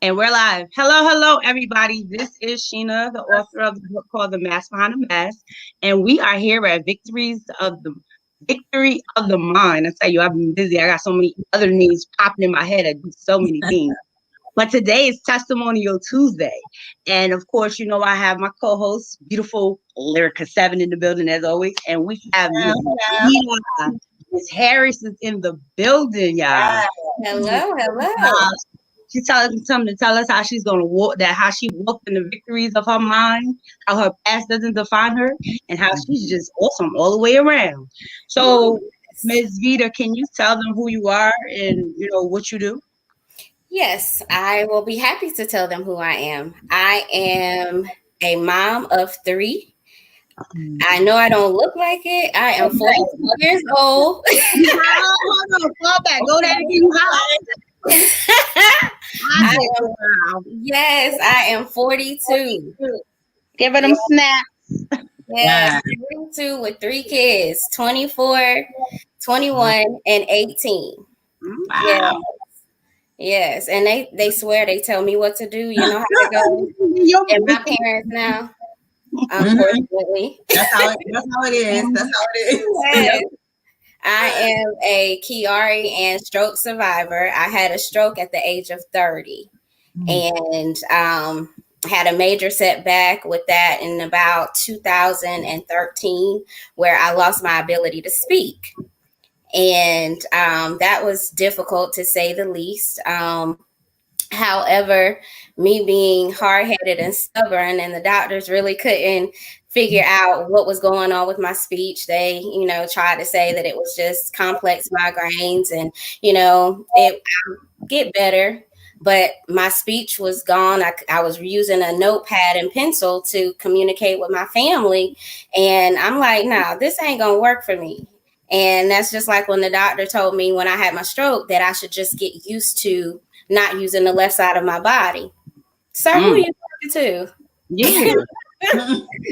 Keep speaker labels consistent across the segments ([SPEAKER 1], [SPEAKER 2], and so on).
[SPEAKER 1] And we're live. Hello, everybody. This is Sheena, the author of the book called The Mask Behind the Mask. And we are here at Victory of the Mind. I tell you, I've been busy. I got so many other names popping in my head. I do so many things. But today is Testimonial Tuesday. And of course, you know, I have my co-host, beautiful Lyrica 7 in the building as always. And we have Miss Harris is in the building, y'all.
[SPEAKER 2] Hello.
[SPEAKER 1] She's telling something to tell us how she's gonna walk that how she walked in the victories of her mind, how her past doesn't define her, and how she's just awesome all the way around. So, Ms. Vita, can you tell them who you are and what you do?
[SPEAKER 2] Yes, I will be happy to tell them who I am. I am a mom of 3. I know I don't look like it. I am 42 years old.
[SPEAKER 1] Hold on, fall back. Go there again.
[SPEAKER 2] Yes, I am 42.
[SPEAKER 1] Give her them snaps.
[SPEAKER 2] Yes, 42 with 3 kids, 24, 21, and 18.
[SPEAKER 1] Wow.
[SPEAKER 2] Yes, and they swear they tell me what to do. You know how to go. And my parents now, unfortunately.
[SPEAKER 3] That's how it is.
[SPEAKER 2] Yes. I am a Chiari and stroke survivor. I had a stroke at the age of 30 and had a major setback with that in about 2013 where I lost my ability to speak. And that was difficult to say the least. However, me being hard-headed and stubborn, and the doctors really couldn't figure out what was going on with my speech. They, tried to say that it was just complex migraines and, it would get better. But my speech was gone. I was using a notepad and pencil to communicate with my family. And I'm like, no, this ain't going to work for me. And that's just like when the doctor told me when I had my stroke that I should just get used to not using the left side of my body. Sir, who are you talking to?
[SPEAKER 1] Yeah.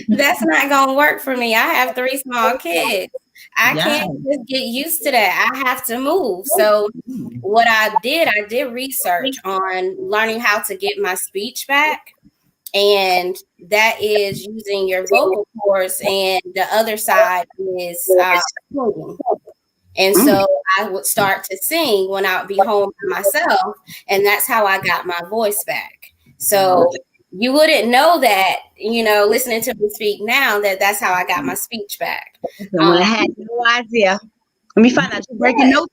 [SPEAKER 2] That's not going to work for me. I have 3 small kids. I can't just get used to that. I have to move. So what I did research on learning how to get my speech back. And that is using your vocal cords, and the other side is singing. And so I would start to sing when I would be home by myself, and that's how I got my voice back. So you wouldn't know that, listening to me speak now, that's how I got my speech back.
[SPEAKER 1] I had no idea. Let me find out. You're breaking notes.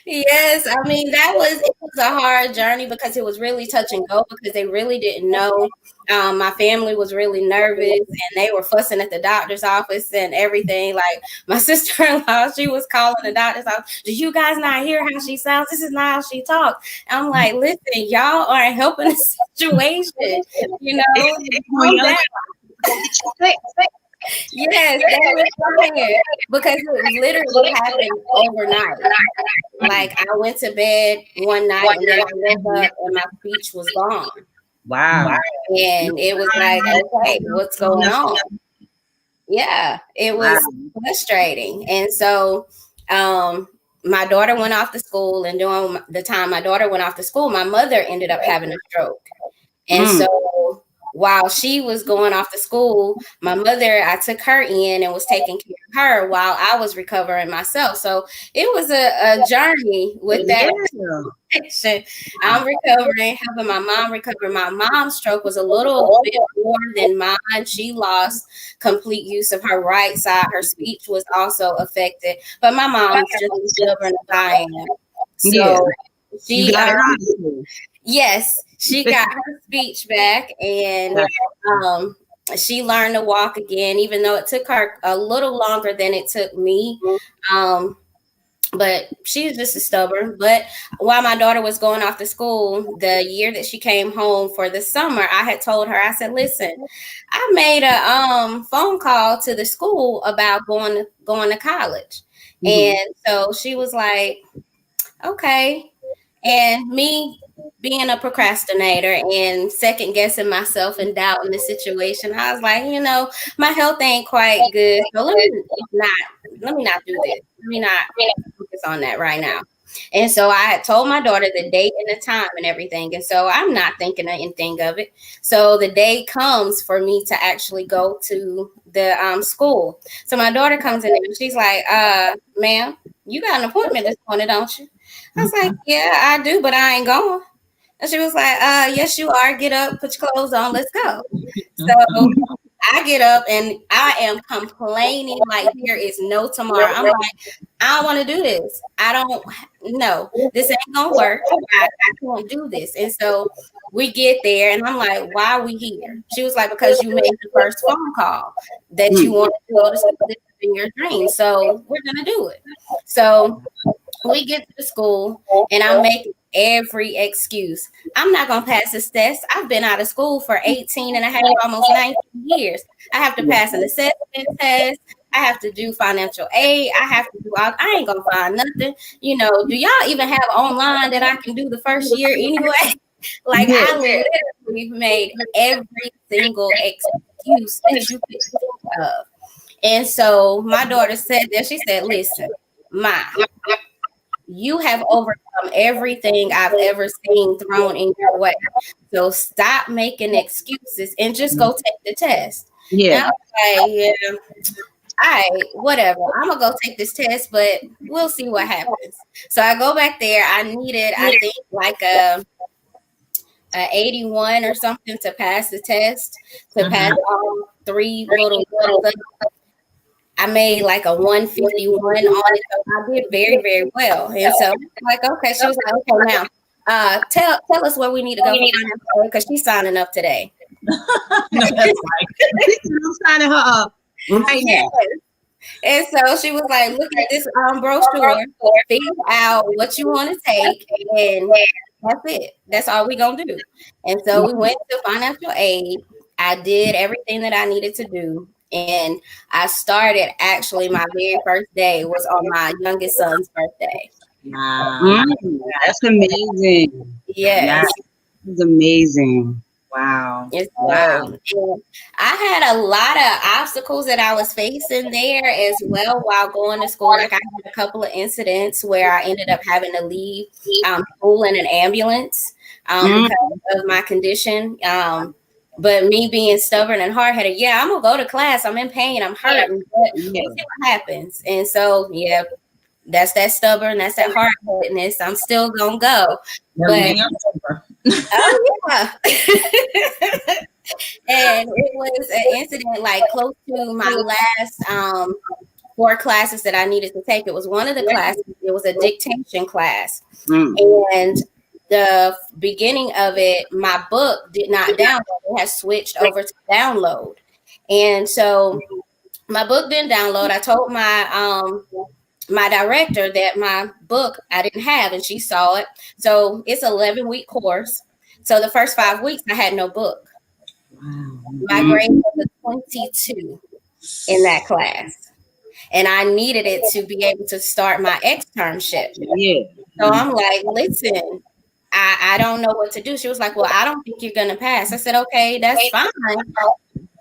[SPEAKER 2] Yes, I mean it was a hard journey because it was really touch and go because they really didn't know. My family was really nervous and they were fussing at the doctor's office and everything. Like my sister-in-law, she was calling the doctor's office. Do you guys not hear how she sounds? This is not how she talks. I'm like, listen, y'all aren't helping the situation. Yes, that was fire because it literally happened overnight. Like I went to bed one night and then I woke up and my speech was gone.
[SPEAKER 1] Wow.
[SPEAKER 2] And it was like, okay, what's going on? Yeah, it was frustrating. And so my daughter went off to school, and during the time my daughter went off to school, my mother ended up having a stroke. And so while she was going off to school, my mother, I took her in and was taking care of her while I was recovering myself. So it was a journey with that. I'm recovering, helping my mom recover. My mom's stroke was a little bit more than mine. She lost complete use of her right side. Her speech was also affected, but my mom's just as stubborn as I am. So she yes, she got her speech back, and she learned to walk again, even though it took her a little longer than it took me. But she's just as stubborn. But while my daughter was going off to school, the year that she came home for the summer, I had told her, I said, listen, I made a phone call to the school about going to college. And so she was like, okay. And me being a procrastinator and second guessing myself and doubting the situation, I was like, my health ain't quite good. So let me not do this. Let me not focus on that right now. And so I had told my daughter the date and the time and everything. And so I'm not thinking anything of it. So the day comes for me to actually go to the school. So my daughter comes in and she's like, ma'am, you got an appointment this morning, don't you? I was like, yeah, I do, but I ain't going. And she was like, yes, you are. Get up, put your clothes on, let's go. So I get up and I am complaining like there is no tomorrow. I'm like, I don't want to do this. I don't know. This ain't gonna work. I can't do this. And so we get there and I'm like, why are we here? She was like, because you made the first phone call that you wanted to go to school. This is in your dream. So we're gonna do it. So we get to the school and I'm making every excuse. I'm not going to pass this test. I've been out of school for 18 and a half, almost 19 years. I have to pass an assessment test. I have to do financial aid. I have to do all, I ain't going to find nothing. You know, do y'all even have online that I can do the first year anyway? Like I literally made every single excuse that you could think of. And so my daughter said that, she said, listen, Ma, you have overcome everything I've ever seen thrown in your way. So stop making excuses and just go take the test.
[SPEAKER 1] Yeah.
[SPEAKER 2] Okay, yeah. All right, whatever. I'm gonna go take this test, but we'll see what happens. So I go back there. I needed, I think, like a 81 or something to pass the test, to pass all three little things. I made like a 151 on it. So I did very, very well. And so like, okay, she was like, okay, now tell us where we need to go for because she's signing up today.
[SPEAKER 1] I'm signing her up right now.
[SPEAKER 2] And so she was like, look at this brochure, figure out what you want to take, and that's it. That's all we're gonna do. And so we went to financial aid. I did everything that I needed to do. And I started, actually, my very first day was on my youngest son's birthday.
[SPEAKER 1] Wow. That's amazing.
[SPEAKER 2] Yes.
[SPEAKER 1] That's amazing.
[SPEAKER 3] Wow.
[SPEAKER 2] Wow. I had a lot of obstacles that I was facing there as well while going to school. Like I had a couple of incidents where I ended up having to leave school in an ambulance because of my condition. But me being stubborn and hard-headed, I'm gonna go to class. I'm in pain. I'm hurting. But we'll see what happens. And so, that's that stubborn. That's that hard-headedness. I'm still gonna go. But oh yeah. And it was an incident like close to my last 4 classes that I needed to take. It was one of the classes. It was a dictation class, and the beginning of it, my book did not download. It has switched over to download. And so my book didn't download. I told my director that my book I didn't have, and she saw it. So it's an 11-week course. So the first 5 weeks I had no book. My grade was a 22 in that class. And I needed it to be able to start my externship. So I'm like, listen, I don't know what to do. She was like, well, I don't think you're going to pass. I said, okay, that's fine.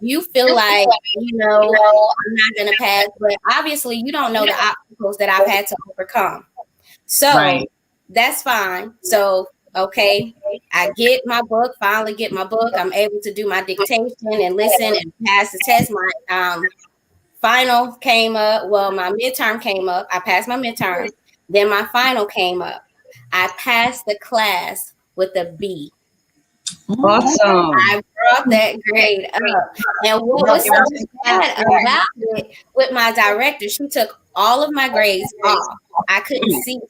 [SPEAKER 2] You feel like, I'm not going to pass. But obviously, you don't know the obstacles that I've had to overcome. So that's fine. So, okay, I get my book, finally get my book. I'm able to do my dictation and listen and pass the test. My final came up. Well, my midterm came up. I passed my midterm. Then my final came up. I passed the class with a B.
[SPEAKER 1] Awesome.
[SPEAKER 2] I brought that grade up. And what was so sad about it with my director, she took all of my grades off. I couldn't see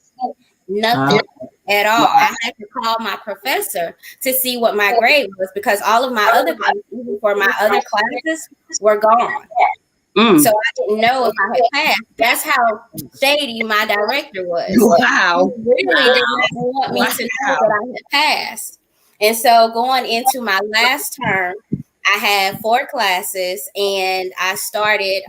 [SPEAKER 2] nothing at all. I had to call my professor to see what my grade was because all of my other grades, even for my other classes, were gone. So I didn't know if I had passed. That's how shady my director was.
[SPEAKER 1] Wow.
[SPEAKER 2] He really did not want me to know that I had passed. And so going into my last term, I had 4 classes and I started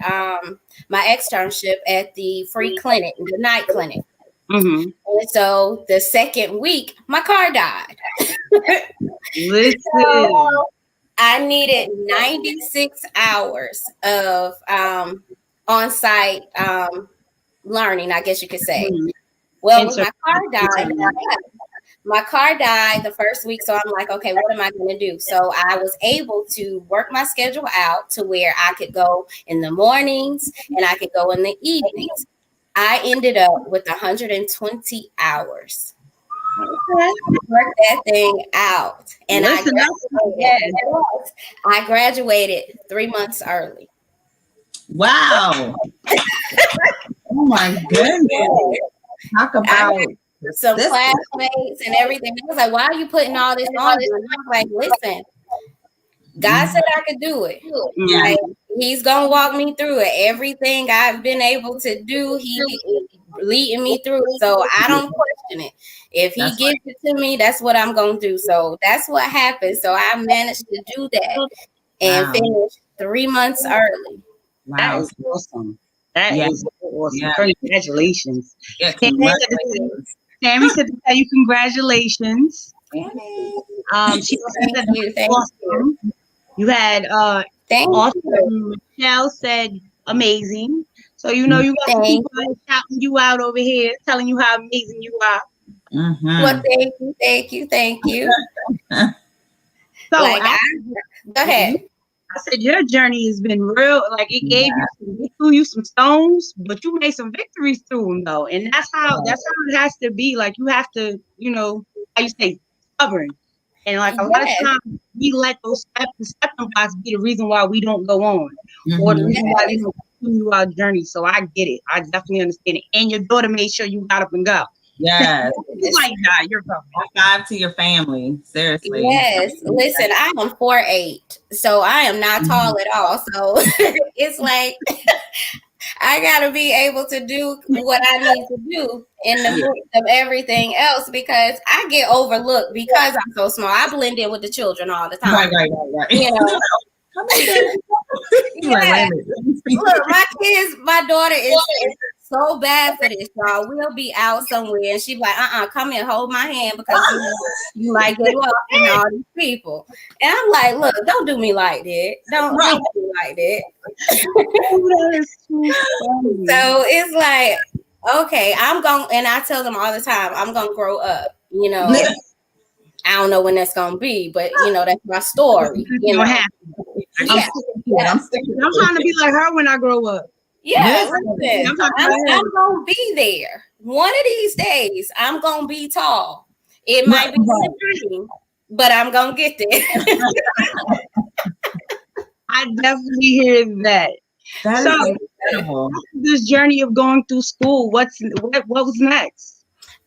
[SPEAKER 2] my externship at the free clinic, the night clinic. And so the second week, my car died.
[SPEAKER 1] Listen.
[SPEAKER 2] So I needed 96 hours of on-site learning, I guess you could say. Well, with my car died. My car died the first week, so I'm like, okay, what am I going to do? So I was able to work my schedule out to where I could go in the mornings and I could go in the evenings. I ended up with 120 hours. Work that thing out, and I graduated 3 months early.
[SPEAKER 3] Wow! Oh my goodness! Talk about
[SPEAKER 2] some classmates and everything. I was like, why are you putting all this on you? And I was like, listen, God said I could do it. Like, he's gonna walk me through it. Everything I've been able to do, he leading me through it. So I don't question it. If he gives it to me, that's what I'm gonna do. So that's what happened. So I managed to do that and finish 3 months early.
[SPEAKER 1] Wow. That is awesome. That is awesome. Yeah. Congratulations.
[SPEAKER 3] Yeah, congratulations.
[SPEAKER 1] Tammy said to tell you congratulations.
[SPEAKER 2] Tammy.
[SPEAKER 1] She said awesome. You had awesome. Michelle said amazing. So you know you got people shouting you out over here, telling you how amazing you are.
[SPEAKER 2] Well, thank you. So like, go ahead.
[SPEAKER 1] I said your journey has been real. Like it threw you some stones, but you made some victories through them though, and that's how it has to be. Like you have to, you know, how you say, stubborn. And like a lot of times we let those stepping blocks be the reason why we don't go on, or the reason why we don't continue our journey. So I get it. I definitely understand it. And your daughter made sure you got up and go.
[SPEAKER 3] Yes.
[SPEAKER 1] It's like that. You're welcome.
[SPEAKER 3] High five to your family. Seriously.
[SPEAKER 2] Yes. Listen, I am 4'8", so I am not tall at all. So it's like I gotta be able to do what I need to do in the midst of everything else because I get overlooked because I'm so small. I blend in with the children all the time.
[SPEAKER 3] Right.
[SPEAKER 2] You know. Look, my daughter is so bad for this, y'all. We'll be out somewhere and she's like, come here, hold my hand because you might get lost in all these people. And I'm like, look, don't do me like that. Don't do me like that. So it's like, okay, and I tell them all the time, I'm gonna grow up, you know. I don't know when that's gonna be, but you know, that's my story. You know? I'm
[SPEAKER 1] trying to be like her when I grow up.
[SPEAKER 2] Yeah, listen, I'm gonna be there. One of these days, I'm gonna be tall. It might be a dream, but I'm gonna get there.
[SPEAKER 1] I definitely hear that.
[SPEAKER 3] That is incredible.
[SPEAKER 1] This journey of going through school, what was next?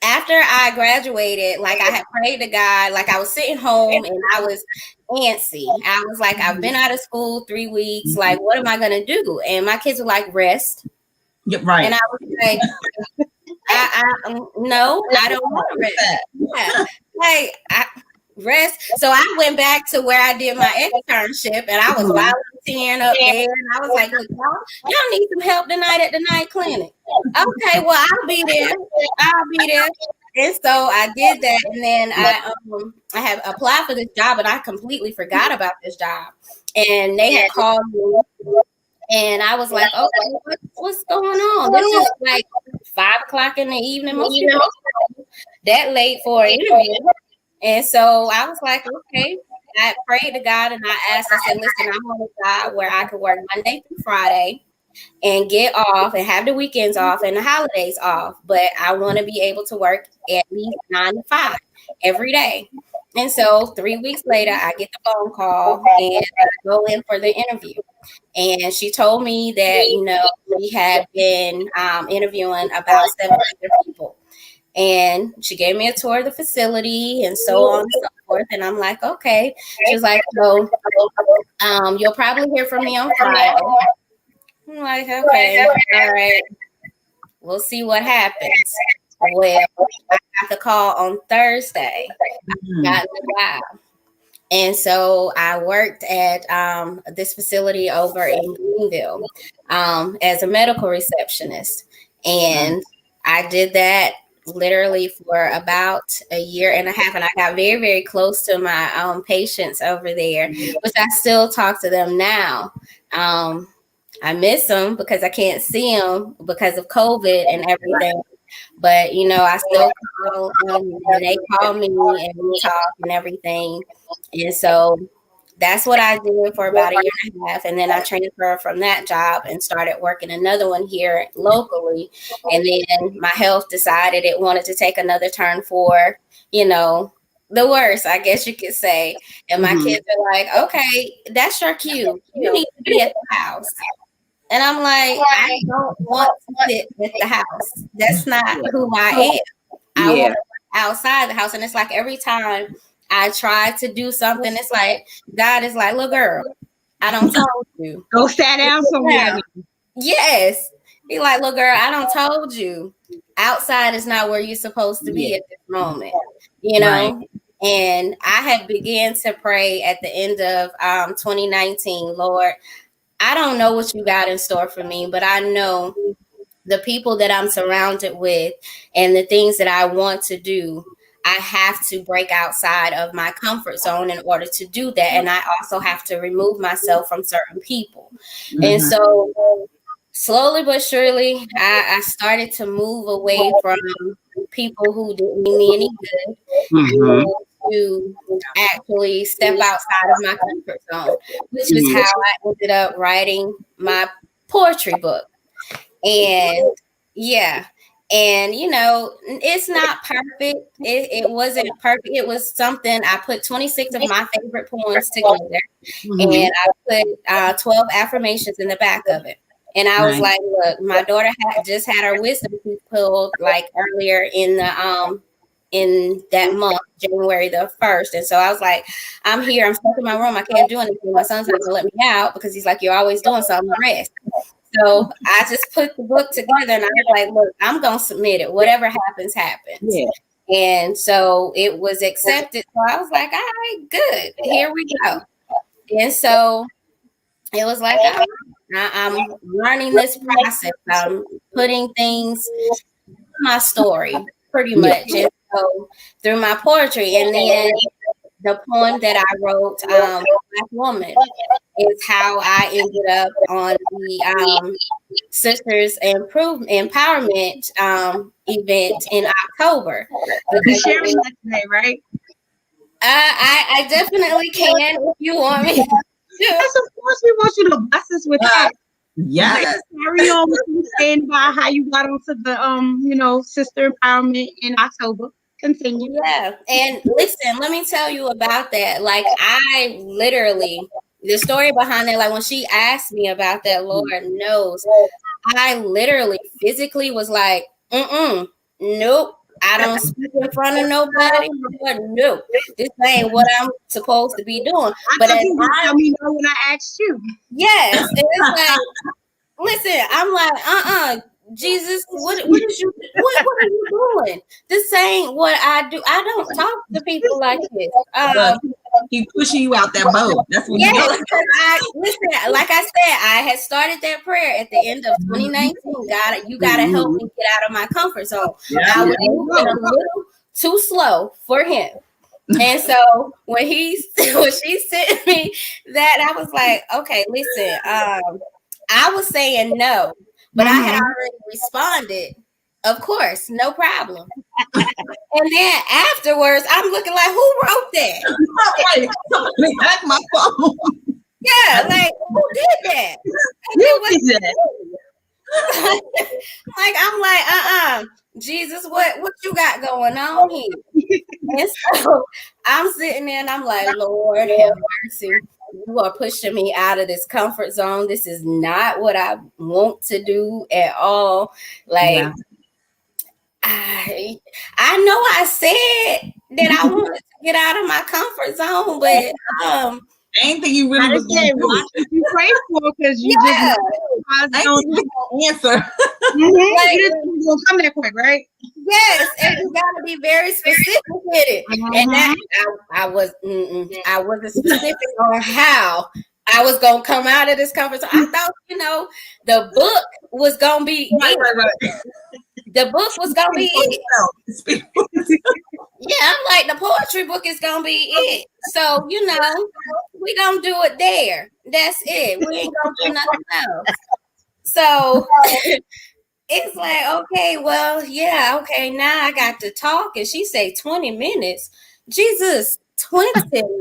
[SPEAKER 2] After I graduated, like I had prayed to God, like I was sitting home and I was antsy. I was like, I've been out of school 3 weeks. Like, what am I going to do? And my kids were like, rest.
[SPEAKER 3] Yeah, right.
[SPEAKER 2] And I was like, no, I don't want to rest. Yeah. Rest. So I went back to where I did my internship and I was volunteering up there. And I was like, look, y'all need some help tonight at the night clinic. Okay, well, I'll be there. And so I did that. And then I had applied for this job, but I completely forgot about this job. And they had called me. And I was like, okay, what's going on? This is like 5:00 in the evening. Most people that late for an interview. And so I was like, okay, I prayed to God and I asked, I said, listen, I want a job where I could work Monday through Friday and get off and have the weekends off and the holidays off. But I want to be able to work at least 9 to 5 every day. And so 3 weeks later, I get the phone call and I go in for the interview. And she told me that, you know, we had been interviewing about 700 people. And she gave me a tour of the facility and so on and so forth. And I'm like, okay. She was like, so you'll probably hear from me on Friday. I'm like, okay, all right. We'll see what happens. Well, I got the call on Thursday. I got the job. And so I worked at this facility over in Greenville as a medical receptionist. And I did that literally for about a year and a half. And I got very, very close to my patients over there, which I still talk to them now. I miss them because I can't see them because of COVID and everything. But I still call and they call me and we talk and everything. And so that's what I did for about a year and a half. And then I transferred from that job and started working another one here locally. And then my health decided it wanted to take another turn for, the worst, I guess you could say. And my kids are like, okay, that's your cue. You need to be at the house. And I'm like, I don't want to sit at the house. That's not who I am. I want to be outside the house. And it's like every time I try to do something, it's like God is like, look, girl, I don't told you.
[SPEAKER 1] Go sit down somewhere.
[SPEAKER 2] Yes. He like, look, girl, I don't told you. Outside is not where you're supposed to be at this moment. Right. And I had began to pray at the end of 2019, Lord, I don't know what you got in store for me, but I know the people that I'm surrounded with and the things that I want to do. I have to break outside of my comfort zone in order to do that. And I also have to remove myself from certain people. And so slowly but surely, I started to move away from people who didn't mean me any good, to actually step outside of my comfort zone, which is how I ended up writing my poetry book. And it's not perfect. It wasn't perfect. It was something I put 26 of my favorite poems together, and I put 12 affirmations in the back of it. And I was like, look, my daughter just had her wisdom tooth pulled like earlier in that month, January the 1st. And so I was like, I'm here. I'm stuck in my room. I can't do anything. My son's not going to let me out because he's like, you're always doing something. Rest. So I just put the book together and I was like, look, I'm going to submit it. Whatever happens, happens. Yeah. And so it was accepted. So I was like, all right, good. Here we go. And so it was like, I'm learning this process. I'm putting things in my story pretty much. And so through my poetry, and then the poem that I wrote, Black Woman, is how I ended up on the Sisters Empowerment event in October.
[SPEAKER 1] You're sharing that today, right?
[SPEAKER 2] I definitely can if you want me.
[SPEAKER 1] Yes, of course, we want you to bless us with that.
[SPEAKER 3] Yes.
[SPEAKER 1] Carry on with you saying about how you got onto the sister empowerment in October. Continue.
[SPEAKER 2] Yeah. And listen, let me tell you about that. Like I literally, the story behind it, like when she asked me about that, Lord knows, I literally physically was like, nope. I don't speak in front of nobody. No, this ain't what I'm supposed to be doing.
[SPEAKER 1] But tell me no when I asked you.
[SPEAKER 2] Yes, and it's like, listen, I'm like, Jesus, what are you doing? This ain't what I do. I don't talk to people like this.
[SPEAKER 3] He pushing you out that boat. That's what.
[SPEAKER 2] Yes, listen. Like I said, I had started that prayer at the end of 2019. God, you gotta help me get out of my comfort zone. I was moving a little too slow for him. And so when she sent me that, I was like, okay, listen, I was saying no, but I had already responded. Of course, no problem. And then afterwards, I'm looking like, who wrote that?
[SPEAKER 3] Wait, somebody hacked my phone.
[SPEAKER 2] Yeah, like who did that?
[SPEAKER 1] You did that.
[SPEAKER 2] Like I'm like, Jesus, what you got going on here? And so I'm sitting there and I'm like, Lord have mercy. You are pushing me out of this comfort zone. This is not what I want to do at all. Like, I know I said that I wanted to get out of my comfort zone, but
[SPEAKER 3] I ain't think you really was going to
[SPEAKER 1] what you pray for because you just
[SPEAKER 3] don't answer.
[SPEAKER 1] Like, you just gonna come that quick, right?
[SPEAKER 2] Yes, and you gotta be very specific with it. And that I wasn't specific on how I was gonna come out of this comfort zone. I thought, the book was gonna be it. The book was gonna be it. Yeah, I'm like, the poetry book is gonna be it. So, we gonna do it there. That's it. We ain't gonna do nothing else. So it's like, okay, well, yeah, okay, now I got to talk. And she say 20 minutes. Jesus, 20 minutes?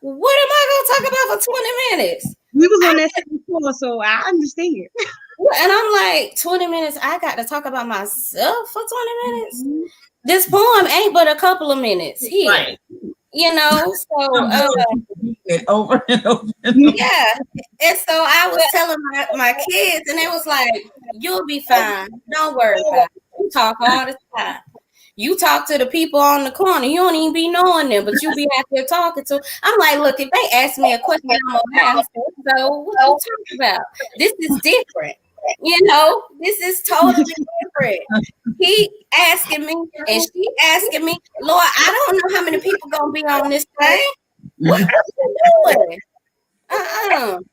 [SPEAKER 2] What am I going to talk about for 20 minutes?
[SPEAKER 1] We was on that same floor, so I understand.
[SPEAKER 2] And I'm like, 20 minutes, I got to talk about myself for 20 minutes? This poem ain't but a couple of minutes here.
[SPEAKER 3] Right.
[SPEAKER 2] You know, so
[SPEAKER 3] over and over.
[SPEAKER 2] yeah. And so I was telling my kids, and they was like, you'll be fine. Don't worry about it. You talk all the time. You talk to the people on the corner. You don't even be knowing them, but you be out there talking to. I'm like, look, if they ask me a question, I'm gonna answer. So what you talking about? This is different. You know, this is totally different. He asking me and she asking me, Lord, I don't know how many people gonna be on this thing. What are you doing?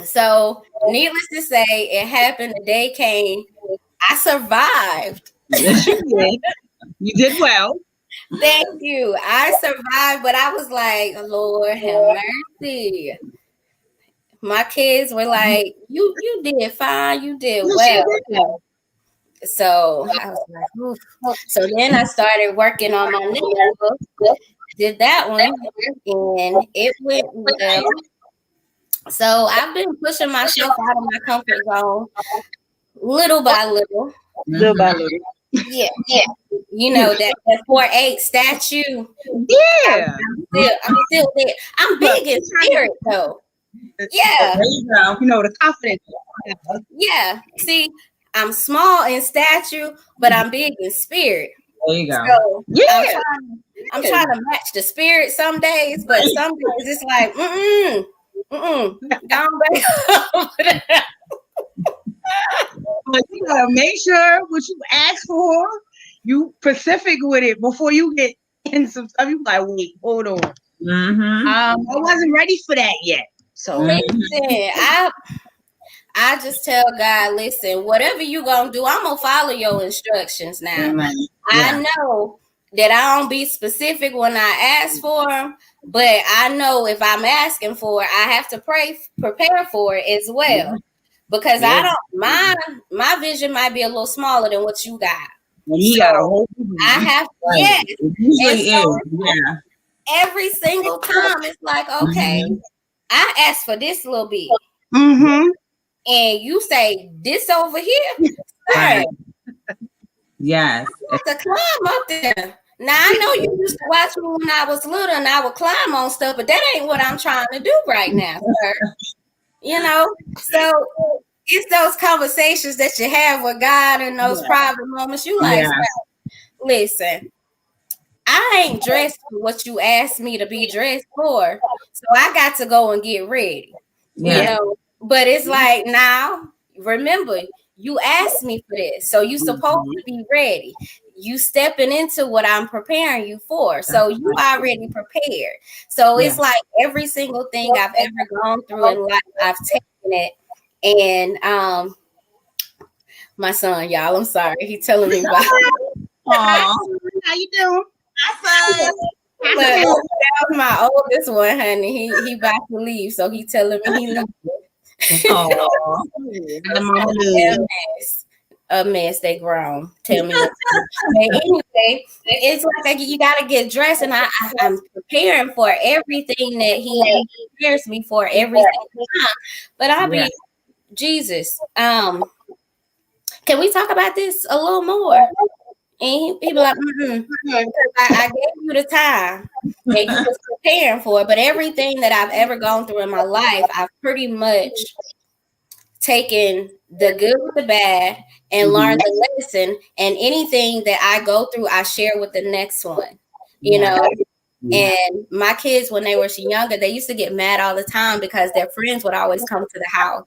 [SPEAKER 2] So, needless to say, it happened. The day came. I survived.
[SPEAKER 1] Yes, you did. You did well.
[SPEAKER 2] Thank you. I survived, but I was like, Lord have mercy. My kids were like, you did fine. You did well. So I was like, oof. So then I started working on my next book. Did that one, and it went well. So I've been pushing myself out of my comfort zone, little by little.
[SPEAKER 1] Little by little.
[SPEAKER 2] Yeah. You know that 4'8" statue.
[SPEAKER 1] Yeah.
[SPEAKER 2] I'm still there. I'm big in spirit though. Yeah.
[SPEAKER 3] There you go.
[SPEAKER 1] You know, the confidence.
[SPEAKER 2] Yeah. See, I'm small in stature, but I'm big in spirit.
[SPEAKER 3] There you go.
[SPEAKER 2] So
[SPEAKER 1] Yeah.
[SPEAKER 2] I'm trying to match the spirit some days, but some days it's like, down back.
[SPEAKER 1] But you gotta make sure what you ask for, you specific with it before you get in some stuff. You like, wait, hold on. I wasn't ready for that yet. So
[SPEAKER 2] listen, I just tell God, listen, whatever you gonna do, I'm gonna follow your instructions now. I know that I don't be specific when I ask for them, but I know if I'm asking for it, I have to prepare for it as well. Because I don't, my vision might be a little smaller than what you got.
[SPEAKER 1] You got a whole
[SPEAKER 2] I have, yes. Every single time it's like, okay, I asked for this little bit. And you say this over here. Right.
[SPEAKER 3] Yes.
[SPEAKER 2] I have to climb up there. Now I know you used to watch me when I was little and I would climb on stuff, but that ain't what I'm trying to do right now, sir. You know, so it's those conversations that you have with God in those private moments. You like, listen, I ain't dressed for what you asked me to be dressed for, so I got to go and get ready. You know, but it's like, now remember, you asked me for this, so you supposed to be ready. You stepping into what I'm preparing you for, so you already prepared. So it's like every single thing I've ever gone through in life, I've taken it. And my son, y'all, I'm sorry, he's telling me about
[SPEAKER 1] how you doing?
[SPEAKER 2] That was my oldest one, honey. He about to leave, so he telling me he leaving. A mess. They grown. Tell me. Anyway, it's like you got to get dressed, and I'm preparing for everything that he prepares me for every single time. But I'll be Jesus. Can we talk about this a little more? And he be like, I gave you the time and you was preparing for it. But everything that I've ever gone through in my life, I've pretty much taken the good with the bad and learned the lesson. And anything that I go through, I share with the next one, you know. And my kids, when they were younger, they used to get mad all the time because their friends would always come to the house.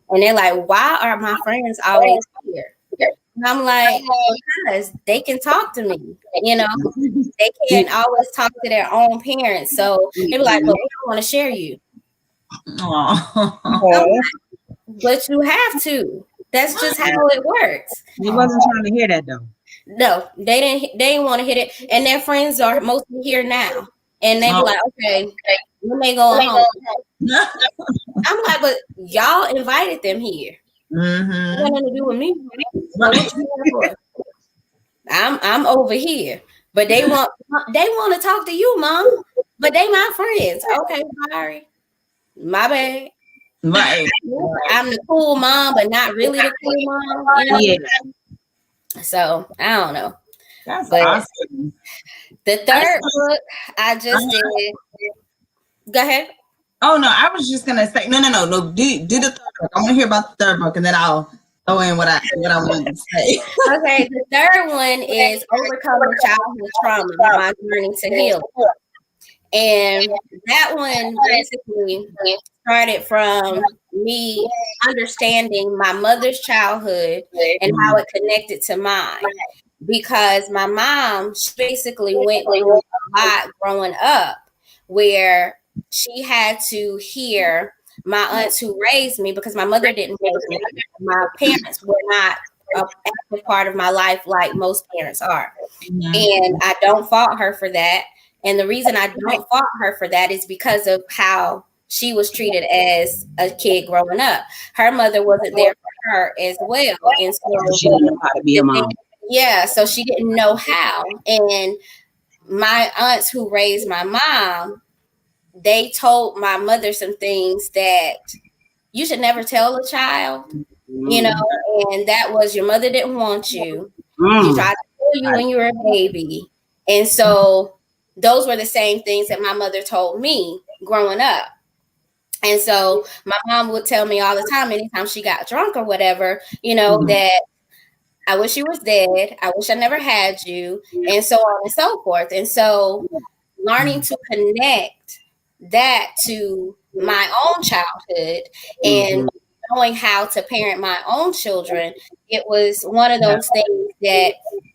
[SPEAKER 2] And they're like, why are my friends always here? And I'm like, because they can talk to me, you know, they can't always talk to their own parents. So they be like, but we don't want to share you. Like, but you have to. That's just how it works.
[SPEAKER 1] You wasn't trying to hear that though.
[SPEAKER 2] No, they didn't want to hear it. And their friends are mostly here now. And they be like, okay, when they going home? I'm like, but y'all invited them here.
[SPEAKER 3] Mm-hmm.
[SPEAKER 2] Nothing to do with me. So what you here for? I'm over here, but they want to talk to you, Mom. But they my friends. Okay, sorry, my bad.
[SPEAKER 3] Right.
[SPEAKER 2] I'm the cool mom, but not really the cool mom. You know.
[SPEAKER 1] Yeah.
[SPEAKER 2] So I don't know.
[SPEAKER 3] That's
[SPEAKER 2] But
[SPEAKER 3] awesome.
[SPEAKER 2] the third book I just did. Go ahead.
[SPEAKER 3] Oh no, I was just gonna say no. Do the third book. I want to hear about the third book, and then I'll throw in what I wanted to say.
[SPEAKER 2] Okay, the third one is Overcoming Childhood Trauma, My Journey to Healing. And that one basically started from me understanding my mother's childhood and how it connected to mine. Because my mom, she basically went through a lot growing up where she had to hear my aunts who raised me, because my mother didn't raise me. My parents were not an active part of my life like most parents are. And I don't fault her for that. And the reason I don't fault her for that is because of how she was treated as a kid growing up. Her mother wasn't there for her as well. And so
[SPEAKER 1] She didn't know how to be a mom.
[SPEAKER 2] Yeah, so she didn't know how. And my aunts who raised my mom, they told my mother some things that you should never tell a child, you know, and that was your mother didn't want you. She tried to tell you when you were a baby. And so those were the same things that my mother told me growing up. And so my mom would tell me all the time, anytime she got drunk or whatever, you know, that I wish you was dead. I wish I never had you, and so on and so forth. And so learning to connect that to my own childhood and knowing how to parent my own children, it was one of those things that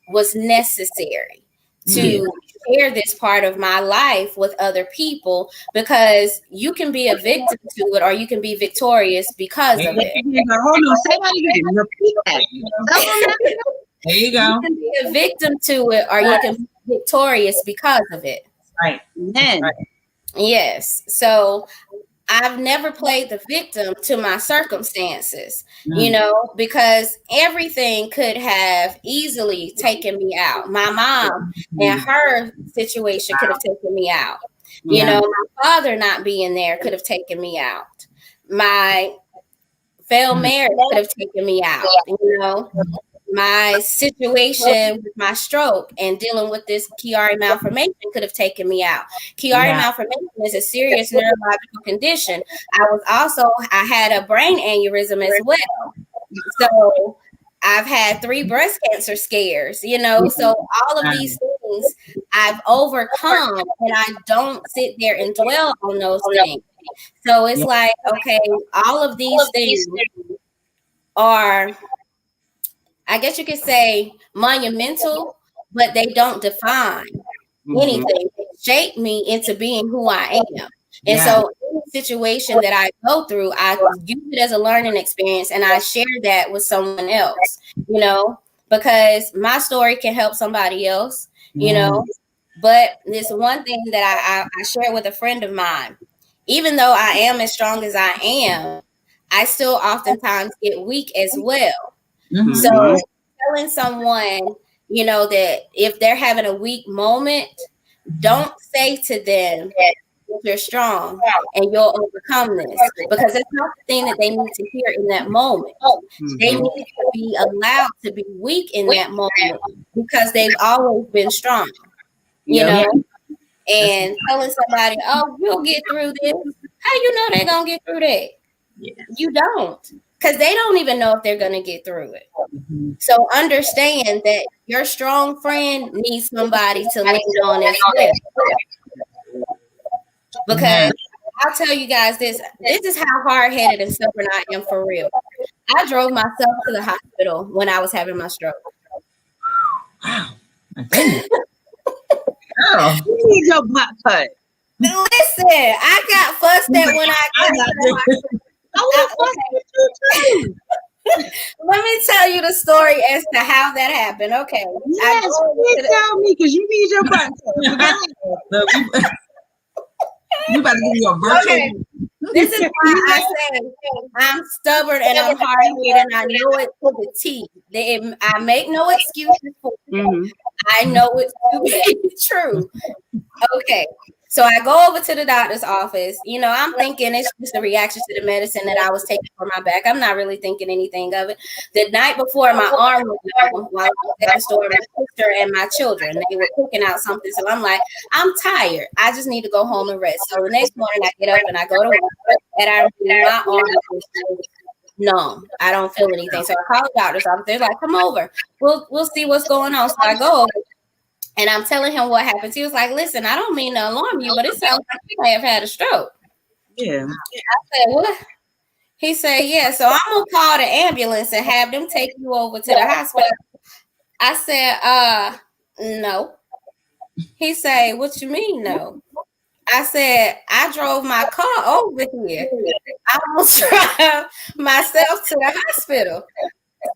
[SPEAKER 2] was necessary to share this part of my life with other people, because you can be a victim to it or you can be victorious because of it.
[SPEAKER 1] Hold on, say that again. Repeat that.
[SPEAKER 3] There you go.
[SPEAKER 2] You can be a victim to it or you can be victorious because of it.
[SPEAKER 3] Right.
[SPEAKER 1] Right.
[SPEAKER 2] Yes. So I've never played the victim to my circumstances, you know, because everything could have easily taken me out. My mom and her situation could have taken me out. You know, my father not being there could have taken me out. My failed marriage could have taken me out, you know. My situation with my stroke and dealing with this Chiari malformation could have taken me out. Chiari malformation is a serious neurological condition. I had a brain aneurysm as well. So I've had 3 breast cancer scares, you know. So all of these things I've overcome, and I don't sit there and dwell on those things. So it's like, okay, all of these things are, I guess you could say, monumental, but they don't define anything. They shape me into being who I am. And so any situation that I go through, I use it as a learning experience and I share that with someone else, you know, because my story can help somebody else, you know. But this one thing that I shared with a friend of mine, even though I am as strong as I am, I still oftentimes get weak as well. So telling someone, you know, that if they're having a weak moment, don't say to them, you're strong and you'll overcome this, because it's not the thing that they need to hear in that moment. They need to be allowed to be weak in that moment because they've always been strong, you know. And telling somebody, oh, you'll get through this. How you know they're going to get through that? You don't, because they don't even know if they're going to get through it. So understand that your strong friend needs somebody to lean on as well. Because I'll tell you guys this is how hard-headed and stubborn I am for real. I drove myself to the hospital when I was having my stroke.
[SPEAKER 3] Wow.
[SPEAKER 1] You need your butt cut.
[SPEAKER 2] Listen, I got fussed at when I got to the hospital. Let me tell you the story as to how that happened. Okay.
[SPEAKER 1] Yes, please tell me, because you need your butt cut.
[SPEAKER 3] You better give me a virtual.
[SPEAKER 2] Okay. This is why I say I'm stubborn and I'm hard-headed and I know it to the T. I make no excuses for it.
[SPEAKER 1] Mm-hmm.
[SPEAKER 2] I know it's true. Okay. So I go over to the doctor's office. You know, I'm thinking it's just a reaction to the medicine that I was taking for my back. I'm not really thinking anything of it. The night before, my arm was down while I was at the store, my sister and my children, they were cooking out something. So I'm like, I'm tired. I just need to go home and rest. So the next morning I get up and I go to work and my arm is numb. I don't feel anything. So I call the doctor's office. They're like, come over. We'll see what's going on. So I go over. And I'm telling him what happened. He was like, listen, I don't mean to alarm you, but it sounds like you may have had a stroke.
[SPEAKER 1] Yeah.
[SPEAKER 2] I said, what? He said, yeah, so I'm going to call the ambulance and have them take you over to the hospital. I said, no. He said, what you mean, no? I said, I drove my car over here. I will drive myself to the hospital.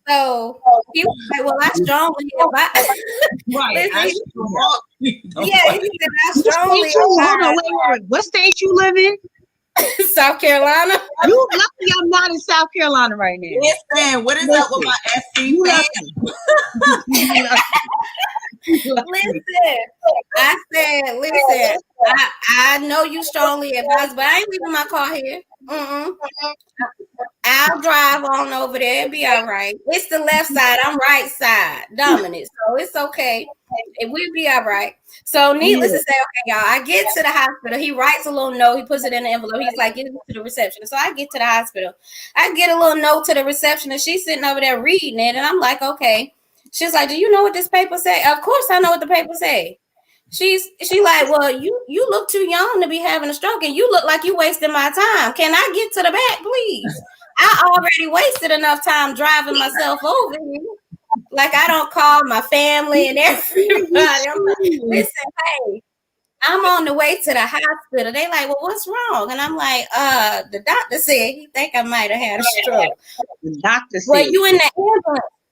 [SPEAKER 2] So he was like, well, I strongly advise.
[SPEAKER 3] Right.
[SPEAKER 2] Yeah, he said, I strongly
[SPEAKER 1] Hold on, wait. What state you live in?
[SPEAKER 2] South Carolina.
[SPEAKER 1] You lucky I'm not in South Carolina right now.
[SPEAKER 3] Listen, what is up with my SC
[SPEAKER 2] Listen, I said, listen, I know you strongly advise, but I ain't leaving my car here. I'll drive on over there and be all right. It's the left side. I'm right side dominant. So it's okay. It will be all right. So needless to say, okay, y'all, I get to the hospital. He writes a little note. He puts it in the envelope. He's like, get it to the receptionist. So I get to the hospital. I get a little note to the receptionist. She's sitting over there reading it. And I'm like, okay. She's like, do you know what this paper say? Of course I know what the paper say. She like, well, you look too young to be having a stroke and you look like you wasting my time. Can I get to the back, please? I already wasted enough time driving myself over here. Like I don't call my family and everybody. I'm like, listen, hey, I'm on the way to the hospital. They like, well, what's wrong? And I'm like, the doctor said he think I might have had a stroke.
[SPEAKER 1] The doctor said,
[SPEAKER 2] well, you in the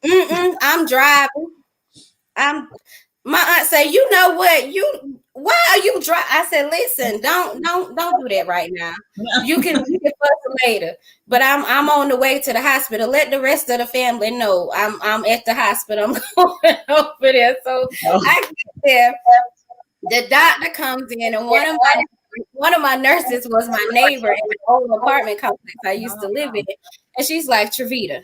[SPEAKER 2] ambulance? I'm driving. My aunt said, you know what? Why are you driving? I said, listen, don't do that right now. You can fuss later. But I'm on the way to the hospital. Let the rest of the family know I'm at the hospital. I'm going over there. So I get there. The doctor comes in, and one of my nurses was my neighbor in the old apartment complex I used to live in. And she's like, Triveda,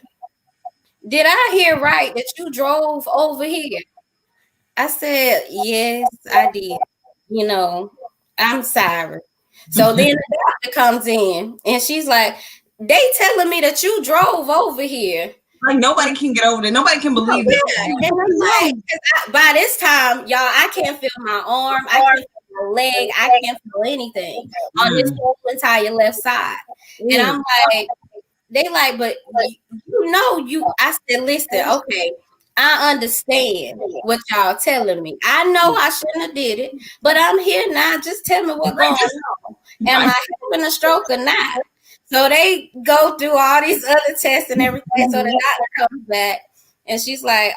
[SPEAKER 2] did I hear right that you drove over here? I said, yes, I did. You know, I'm sorry. So then the doctor comes in and she's like, they telling me that you drove over here.
[SPEAKER 3] Like nobody can get over there. Nobody can believe it.
[SPEAKER 2] And I'm like, by this time, y'all, I can't feel my arm. I can't feel my leg. I can't feel anything on this whole entire left side. And I'm like, they like, but I said, listen, okay. I understand what y'all telling me. I know I shouldn't have did it, but I'm here now. Just tell me what's going on. Am I having a stroke or not? So they go through all these other tests and everything. So the doctor comes back and she's like,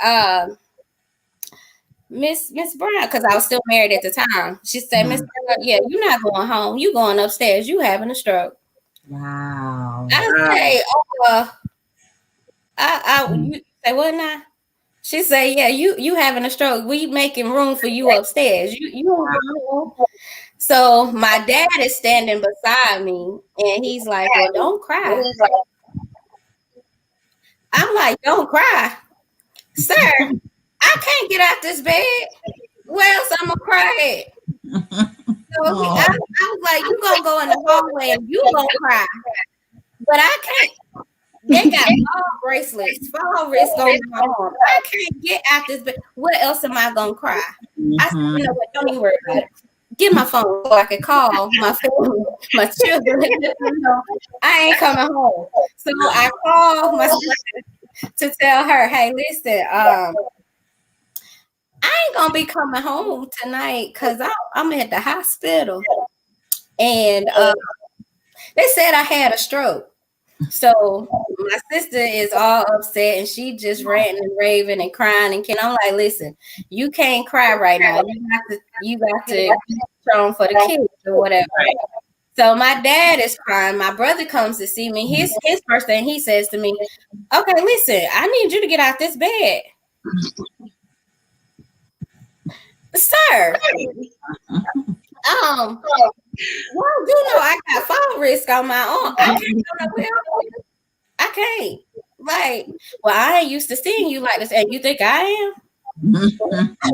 [SPEAKER 2] Miss Brown, because I was still married at the time. She said, Miss Brown, yeah, you're not going home. You going upstairs. You having a stroke.
[SPEAKER 3] Wow.
[SPEAKER 2] I say, you say what now? She said, yeah, you having a stroke. We making room for you upstairs. You So my dad is standing beside me and he's like, well, don't cry. I'm like, don't cry. Sir, I can't get out this bed. Where else I'm gonna cry at? So I was like, you gonna go in the hallway and you gonna cry. But I can't. They got fall bracelets, fall wrists on my arm. I can't get out this bed. Where else am I gonna cry? I said, you know what? Don't even worry about it. Get my phone so I can call my family, my children. I ain't coming home. So I called my sister to tell her, hey, listen, I ain't gonna be coming home tonight because I'm at the hospital. And they said I had a stroke. So my sister is all upset and she just ranting and raving and crying and I'm like, listen, you can't cry right now. You got to be strong for the kids or whatever. So my dad is crying. My brother comes to see me. His first thing he says to me, okay, listen, I need you to get out this bed. Sir. Well, you know I got fall risk on my own. I can't go nowhere. I can't. Like, well, I ain't used to seeing you like this. And you think I am?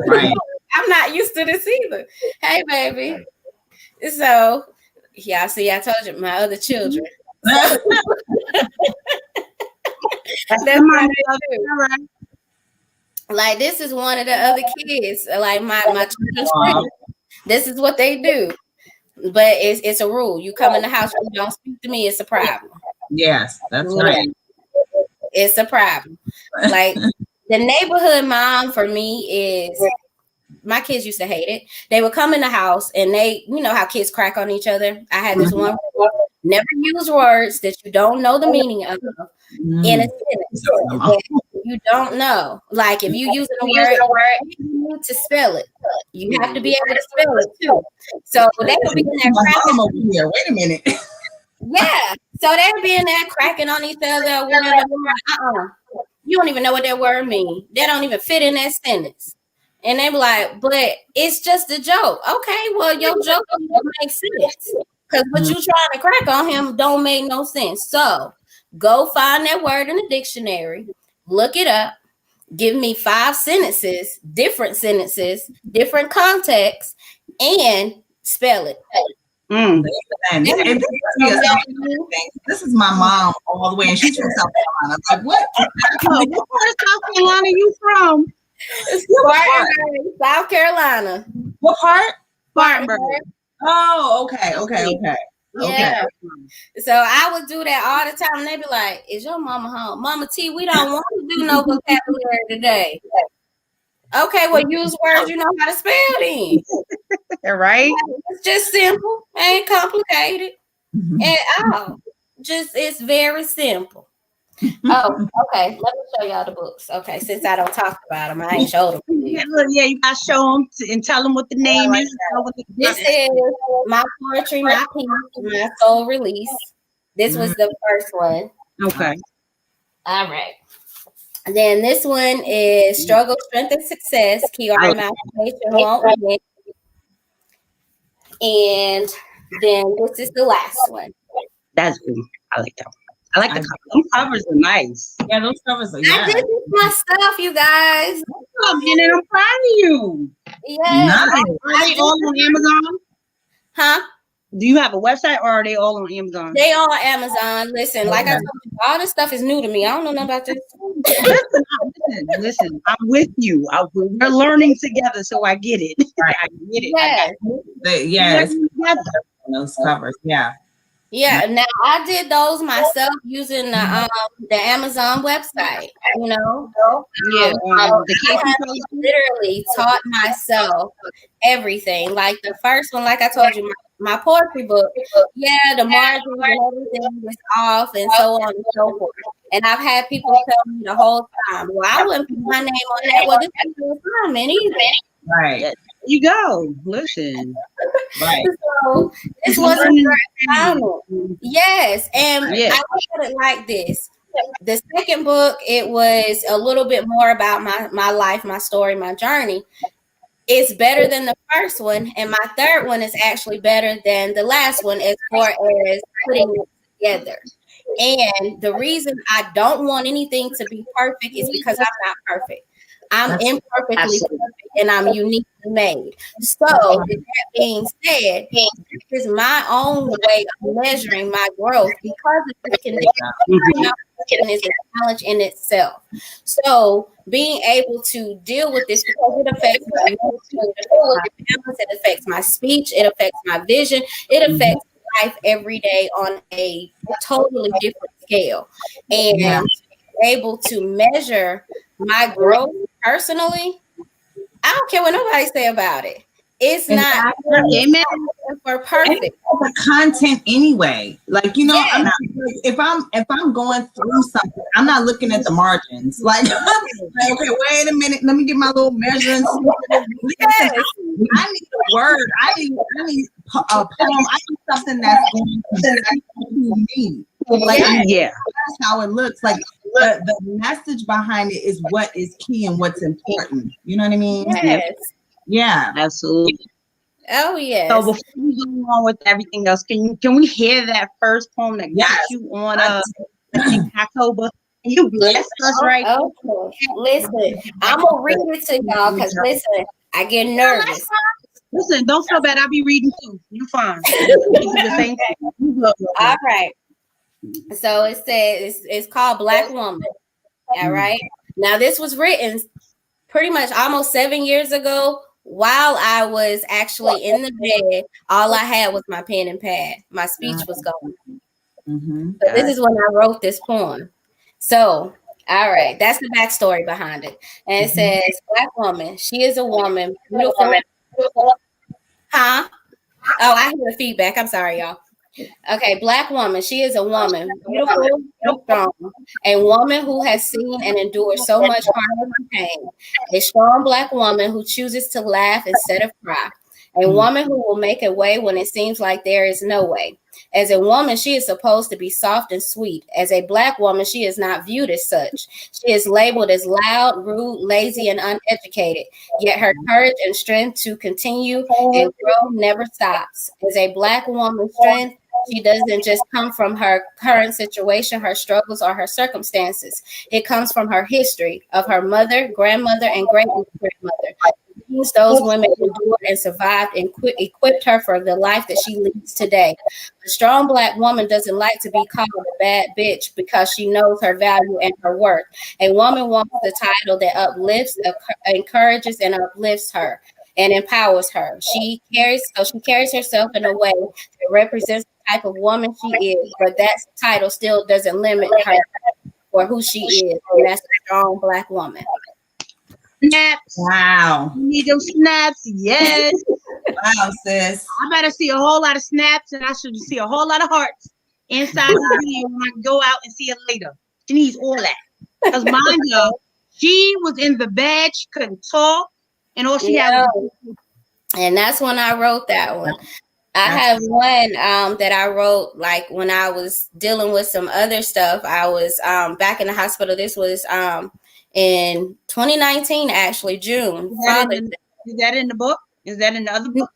[SPEAKER 3] Right.
[SPEAKER 2] I'm not used to this either. Hey, baby. So, yeah, see, I told you, my other children. That's my right. Like, this is one of the other kids. Like, my children's friends. This is what they do. But it's a rule. You come in the house, you don't speak to me, it's a problem.
[SPEAKER 3] Yes, that's right.
[SPEAKER 2] It's a problem. Like, the neighborhood mom for me is, my kids used to hate it. They would come in the house and they, you know how kids crack on each other. I had this one rule, never use words that you don't know the meaning of in a sentence that you don't know. Like, if you use a word, you need to spell it. You have to be able to spell it too. So they would be in there cracking
[SPEAKER 3] over here. Wait a minute.
[SPEAKER 2] Yeah. So they would be in there cracking on each other. Whatever. You don't even know what that word means. They don't even fit in that sentence. And they be like, but it's just a joke. Okay, well, your joke don't make sense. Because what you trying to crack on him don't make no sense. So go find that word in the dictionary, look it up, give me 5 sentences, different contexts, and spell it.
[SPEAKER 3] This is my mom all the way, and she's from South Carolina. Like, what?
[SPEAKER 1] What part of South Carolina are you from?
[SPEAKER 2] South Carolina.
[SPEAKER 3] What part?
[SPEAKER 1] Spartanburg.
[SPEAKER 3] Oh, okay.
[SPEAKER 2] Yeah. So I would do that all the time. And they'd be like, is your mama home? Mama T, we don't want to do no vocabulary today. Okay, well, use words you know how to spell then.
[SPEAKER 1] Right?
[SPEAKER 2] It's just simple. Ain't complicated at all. Just, it's very simple. Oh, okay. Let me show y'all the books. Okay, since I don't talk about them, I ain't showed them.
[SPEAKER 1] Yeah, you gotta show them and tell them what the name is.
[SPEAKER 2] This is my poetry, my piece, my soul release. This was the first one.
[SPEAKER 1] Okay.
[SPEAKER 2] All right. And then this one is Struggle, Strength, and Success. Key imagination won't win. And then this is the last one.
[SPEAKER 1] That's good. I like that one. I like the covers. Those covers are nice.
[SPEAKER 3] Yeah, those covers are
[SPEAKER 2] I did my stuff, you guys.
[SPEAKER 1] And I'm proud of you.
[SPEAKER 2] Yeah.
[SPEAKER 1] Nice. Are they all on Amazon?
[SPEAKER 2] Huh?
[SPEAKER 1] Do you have a website or are they all on Amazon?
[SPEAKER 2] They all on Amazon. Listen, like I told you, all this stuff is new to me. I don't know nothing about this.
[SPEAKER 1] Listen, I'm with you. We're learning together, so I get it.
[SPEAKER 3] Right.
[SPEAKER 1] I get it.
[SPEAKER 3] Yes. Those covers, yeah.
[SPEAKER 2] Yeah, now I did those myself using the Amazon website, you know.
[SPEAKER 1] Yeah,
[SPEAKER 2] I literally taught myself everything. Like the first one, like I told you, my poetry book, yeah, the margins and everything was off and so on and so forth. And I've had people tell me the whole time, well, I wouldn't put my name on that. Well, this is the assignment either.
[SPEAKER 3] Right.
[SPEAKER 1] You go. Listen.
[SPEAKER 3] Right.
[SPEAKER 2] So this was a great assignment. Yes. And I look at it like this. The second book, it was a little bit more about my life, my story, my journey. It's better than the first one. And my third one is actually better than the last one as far as putting it together. And the reason I don't want anything to be perfect is because I'm not perfect. I'm imperfectly perfect and I'm uniquely made. So, with that being said, this is my own way of measuring my growth because of this condition. Is a challenge in itself. So, being able to deal with this because it affects my mood, it affects my speech, it affects my vision, it affects life every day on a totally different scale. And able to measure my growth personally, I don't care what nobody say about it. It's not for perfect.
[SPEAKER 3] The content anyway. Like, you know, I'm not, if I'm going through something, I'm not looking at the margins. Like, okay, wait a minute, let me get my little measurements. I need a word. I need poem, I need something that's going to me. Like, that's how it looks. Like the message behind it is what is key and what's important. You know what I mean?
[SPEAKER 2] Yes.
[SPEAKER 3] Yeah.
[SPEAKER 1] Absolutely.
[SPEAKER 2] Oh yes.
[SPEAKER 1] So before we go on with everything else, can we hear that first poem that got you on I think October? You blessed us, right?
[SPEAKER 2] Okay. Listen, I'm gonna read it to y'all because listen, I get nervous.
[SPEAKER 1] Listen, don't feel bad. I'll be reading too. You fine. The same thing.
[SPEAKER 2] All right. So it says it's called Black Woman. All right. Now this was written pretty much almost 7 years ago while I was actually in the bed. All I had was my pen and pad. My speech was going. So this is when I wrote this poem. So, all right, that's the backstory behind it. And it says, Black woman, she is a woman, beautiful. Huh? Oh, I hear the feedback. I'm sorry, y'all. Okay, Black woman, she is a woman, beautiful and strong, a woman who has seen and endured so much harm and pain, a strong Black woman who chooses to laugh instead of cry, a woman who will make a way when it seems like there is no way. As a woman, she is supposed to be soft and sweet. As a Black woman, she is not viewed as such. She is labeled as loud, rude, lazy, and uneducated. Yet her courage and strength to continue and grow never stops. As a Black woman's strength, she doesn't just come from her current situation, her struggles, or her circumstances. It comes from her history of her mother, grandmother, and great-grandmother. Those women endured and survived and equipped her for the life that she leads today. A strong Black woman doesn't like to be called a bad bitch because she knows her value and her worth. A woman wants the title that uplifts, encourages, and uplifts her and empowers her. She carries herself in a way that represents the type of woman she is, but that title still doesn't limit her or who she is, and that's a strong Black woman.
[SPEAKER 1] Snaps.
[SPEAKER 3] Wow.
[SPEAKER 1] You need them snaps. Yes.
[SPEAKER 3] Wow, sis.
[SPEAKER 1] I better see a whole lot of snaps, and I should see a whole lot of hearts inside the video when I go out and see it later. She needs all that. Because mind you, she was in the bed, she couldn't talk, and all she had was.
[SPEAKER 2] And that's when I wrote that one. I have one that I wrote like when I was dealing with some other stuff. I was back in the hospital. This was in 2019, actually, June.
[SPEAKER 1] Is that in the book? Is that in the other book?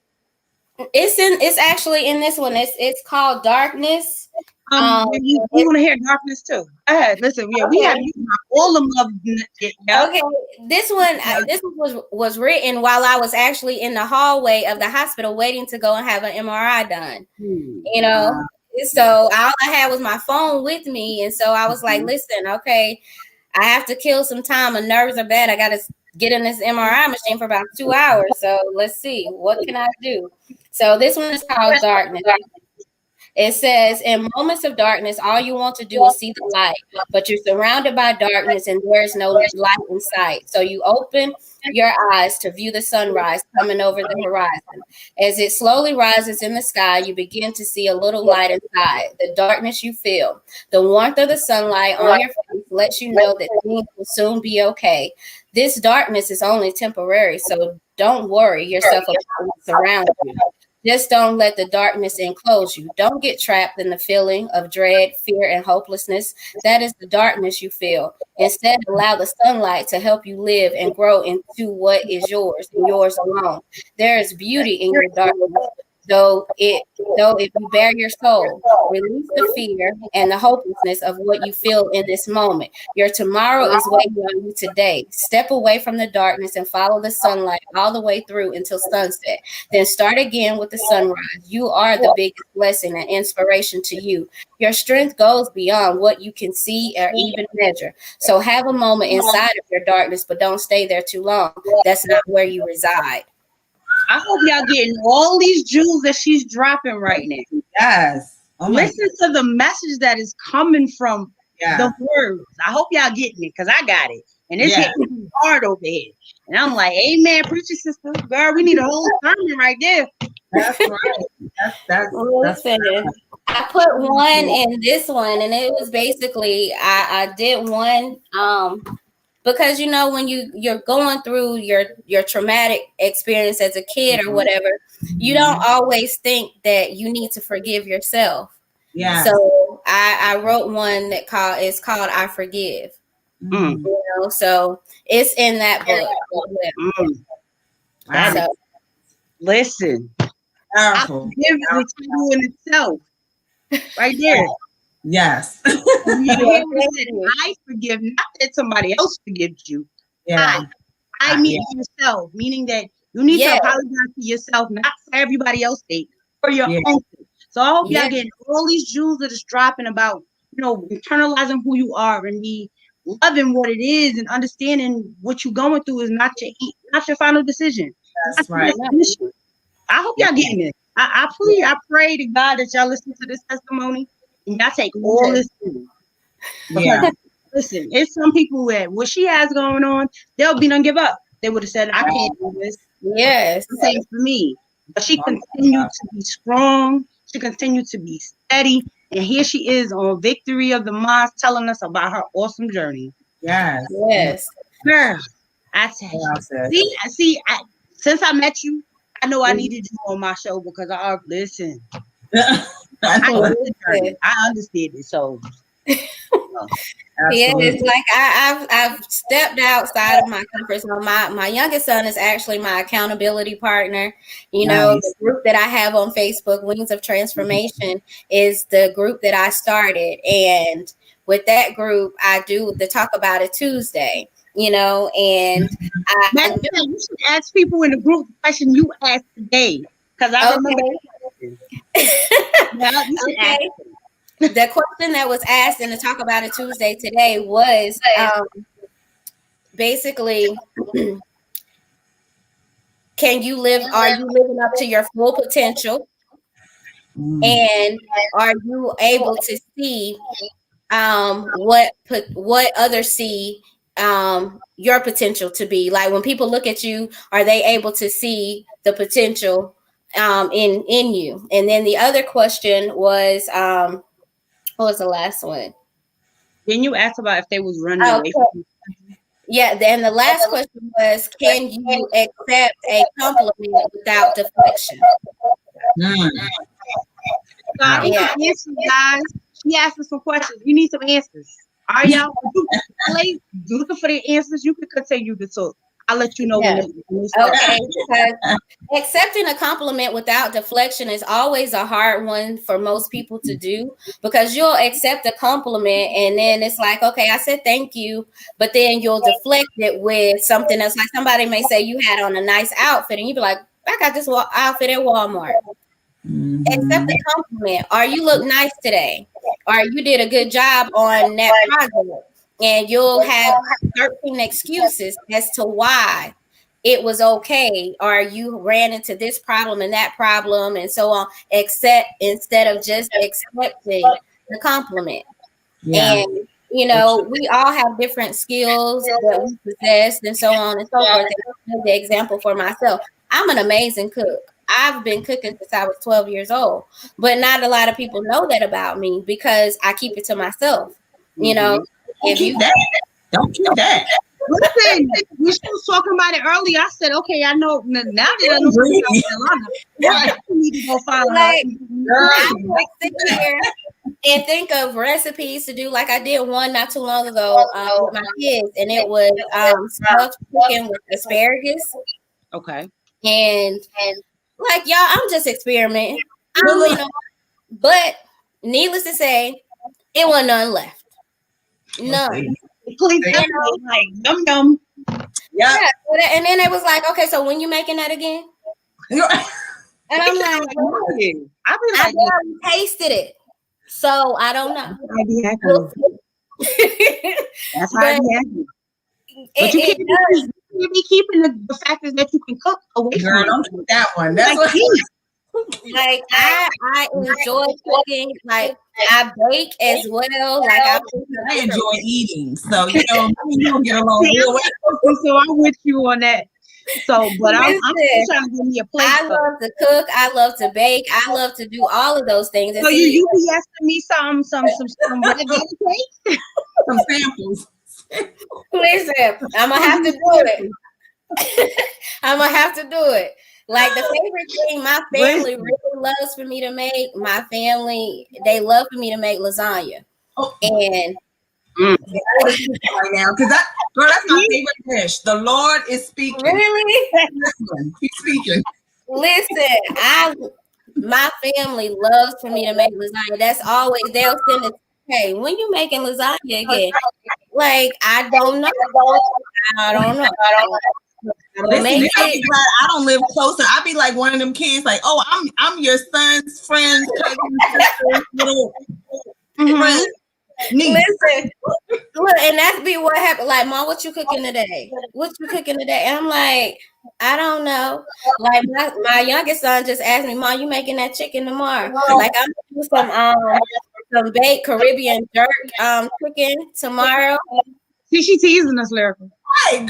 [SPEAKER 2] It's actually in this one. It's called Darkness.
[SPEAKER 1] You want to hear Darkness too? Listen, we have all of them.
[SPEAKER 2] Okay, this one was written while I was actually in the hallway of the hospital waiting to go and have an MRI done. You know, so all I had was my phone with me, and so I was like, "Listen, okay, I have to kill some time. My nerves are bad. I got to get in this MRI machine for about 2 hours. So let's see, what can I do?" So this one is called Darkness. It says, in moments of darkness, all you want to do is see the light, but you're surrounded by darkness and there is no light in sight. So you open your eyes to view the sunrise coming over the horizon. As it slowly rises in the sky, you begin to see a little light inside. The darkness you feel, the warmth of the sunlight on your face lets you know that things will soon be okay. This darkness is only temporary, so don't worry yourself about what's around you. Just don't let the darkness enclose you. Don't get trapped in the feeling of dread, fear, and hopelessness. That is the darkness you feel. Instead, allow the sunlight to help you live and grow into what is yours and yours alone. There is beauty in your darkness. Though if you bear your soul, release the fear and the hopelessness of what you feel in this moment. Your tomorrow is waiting on you today. Step away from the darkness and follow the sunlight all the way through until sunset. Then start again with the sunrise. You are the biggest blessing and inspiration to you. Your strength goes beyond what you can see or even measure. So have a moment inside of your darkness, but don't stay there too long. That's not where you reside.
[SPEAKER 1] I hope y'all getting all these jewels that she's dropping right now.
[SPEAKER 3] Yes.
[SPEAKER 1] Listen to the message that is coming from the words. I hope y'all getting it because I got it. And it's hitting hard over here. And I'm like, amen, preacher sister. Girl, we need a whole sermon right there.
[SPEAKER 3] That's right. That's
[SPEAKER 2] I put one in this one, and it was basically I did one because when you're going through your traumatic experience as a kid or whatever, you don't always think that you need to forgive yourself.
[SPEAKER 3] Yeah.
[SPEAKER 2] So I wrote one that it's called I Forgive. So it's in that book.
[SPEAKER 1] Listen,
[SPEAKER 3] powerful.
[SPEAKER 1] I forgive the title in itself, right there.
[SPEAKER 3] Yes.
[SPEAKER 1] I forgive, not that somebody else forgives you.
[SPEAKER 3] Yeah.
[SPEAKER 1] I mean yourself, meaning that you need to apologize to yourself, not for everybody else's sake, for your own sake. So I hope y'all getting all these jewels that is dropping about, internalizing who you are and be loving what it is and understanding what you're going through is not your final decision.
[SPEAKER 3] That's right.
[SPEAKER 1] I hope y'all getting it. I pray to God that y'all listen to this testimony and y'all take all this through.
[SPEAKER 3] Yeah.
[SPEAKER 1] Listen, it's some people that what she has going on, they'll be done give up. They would have said, I can't do this.
[SPEAKER 2] Yes.
[SPEAKER 1] Same for me. But she continued to be strong. She continued to be steady. And here she is on Victory of the Mind telling us about her awesome journey.
[SPEAKER 3] Yes.
[SPEAKER 2] Yes.
[SPEAKER 1] Girl, I tell you. See, since I met you, I know I needed you on my show because listen. I understand it. So
[SPEAKER 2] yeah, it's like I've stepped outside of my comfort zone. My youngest son is actually my accountability partner. The group that I have on Facebook, Wings of Transformation, is the group that I started. And with that group, I do the Talk About It Tuesday. And
[SPEAKER 1] you should ask people in the group the question you asked today. Because I remember
[SPEAKER 2] okay. The question that was asked in the Talk About It Tuesday today was basically, are you living up to your full potential? And are you able to see what others see your potential to be? Like when people look at you, are they able to see the potential in you? And then the other question was what was the last one?
[SPEAKER 1] Then you asked about if they was running away from you.
[SPEAKER 2] Yeah, then the last question was, can you accept a compliment without deflection?
[SPEAKER 1] Guys. She asked us some questions. You need some answers. Are y'all looking for the answers? You can continue to talk. I'll let you know when it's
[SPEAKER 2] okay. Because accepting a compliment without deflection is always a hard one for most people to do, because you'll accept a compliment and then it's like, okay, I said thank you, but then you'll deflect it with something else. Like somebody may say you had on a nice outfit and you be like, I got this outfit at Walmart. Accept the compliment. Or you look nice today. Or you did a good job on that project. And you'll have 13 excuses as to why it was okay, or you ran into this problem and that problem and so on, instead of just accepting the compliment. And we all have different skills that we possess and so on and so forth. The example for myself, I'm an amazing cook. I've been cooking since I was 12 years old, but not a lot of people know that about me because I keep it to myself.
[SPEAKER 3] Don't keep that.
[SPEAKER 1] Listen, we was talking about it earlier. I said, okay, I know now that I know South Carolina, I need to go find
[SPEAKER 2] I sit here and think of recipes to do. Like I did one not too long ago with my kids, and it was stuffed chicken with asparagus.
[SPEAKER 1] Okay.
[SPEAKER 2] And like y'all, I'm just experimenting. But needless to say, it wasn't none left. None.
[SPEAKER 1] Like yum.
[SPEAKER 2] Yeah. And then it was like, okay, so when you making that again? And I'm like, I barely tasted it, so I don't know.
[SPEAKER 1] That's how it happens. But you can't be keeping the factors that you can cook away from.
[SPEAKER 3] Girl, don't do that one. That's what
[SPEAKER 2] like I enjoy cooking. Like I bake as well. Like I
[SPEAKER 3] enjoy eating. So you don't get along real well.
[SPEAKER 1] So I'm with you on that. So, but I'm trying to give me a plate.
[SPEAKER 2] I love to cook. I love to bake. I love to do all of those things.
[SPEAKER 1] So you be asking me some red velvet cake?
[SPEAKER 3] Some samples.
[SPEAKER 2] Listen, I'm gonna have to do it. I'm gonna have to do it. Like the favorite thing my family really loves for me to make, they love for me to make lasagna. And
[SPEAKER 3] right now, because that's my favorite dish. The Lord is speaking.
[SPEAKER 2] Really?
[SPEAKER 3] He's speaking.
[SPEAKER 2] Listen, my family loves for me to make lasagna. That's always, they'll send it. Hey, when you making lasagna again? Like, I don't know.
[SPEAKER 3] Listen, I don't live closer. I be like one of them kids, like, oh, I'm your son's friend's cousin, sister, little friend.
[SPEAKER 2] Listen, look, and that's be what happened. Like, Mom, what you cooking today? What you cooking today? And I'm like, I don't know. Like my youngest son just asked me, Mom, you making that chicken tomorrow? Like, I'm gonna do some baked Caribbean jerk chicken tomorrow.
[SPEAKER 1] See, she teasing us, Lyrical.
[SPEAKER 3] Hey,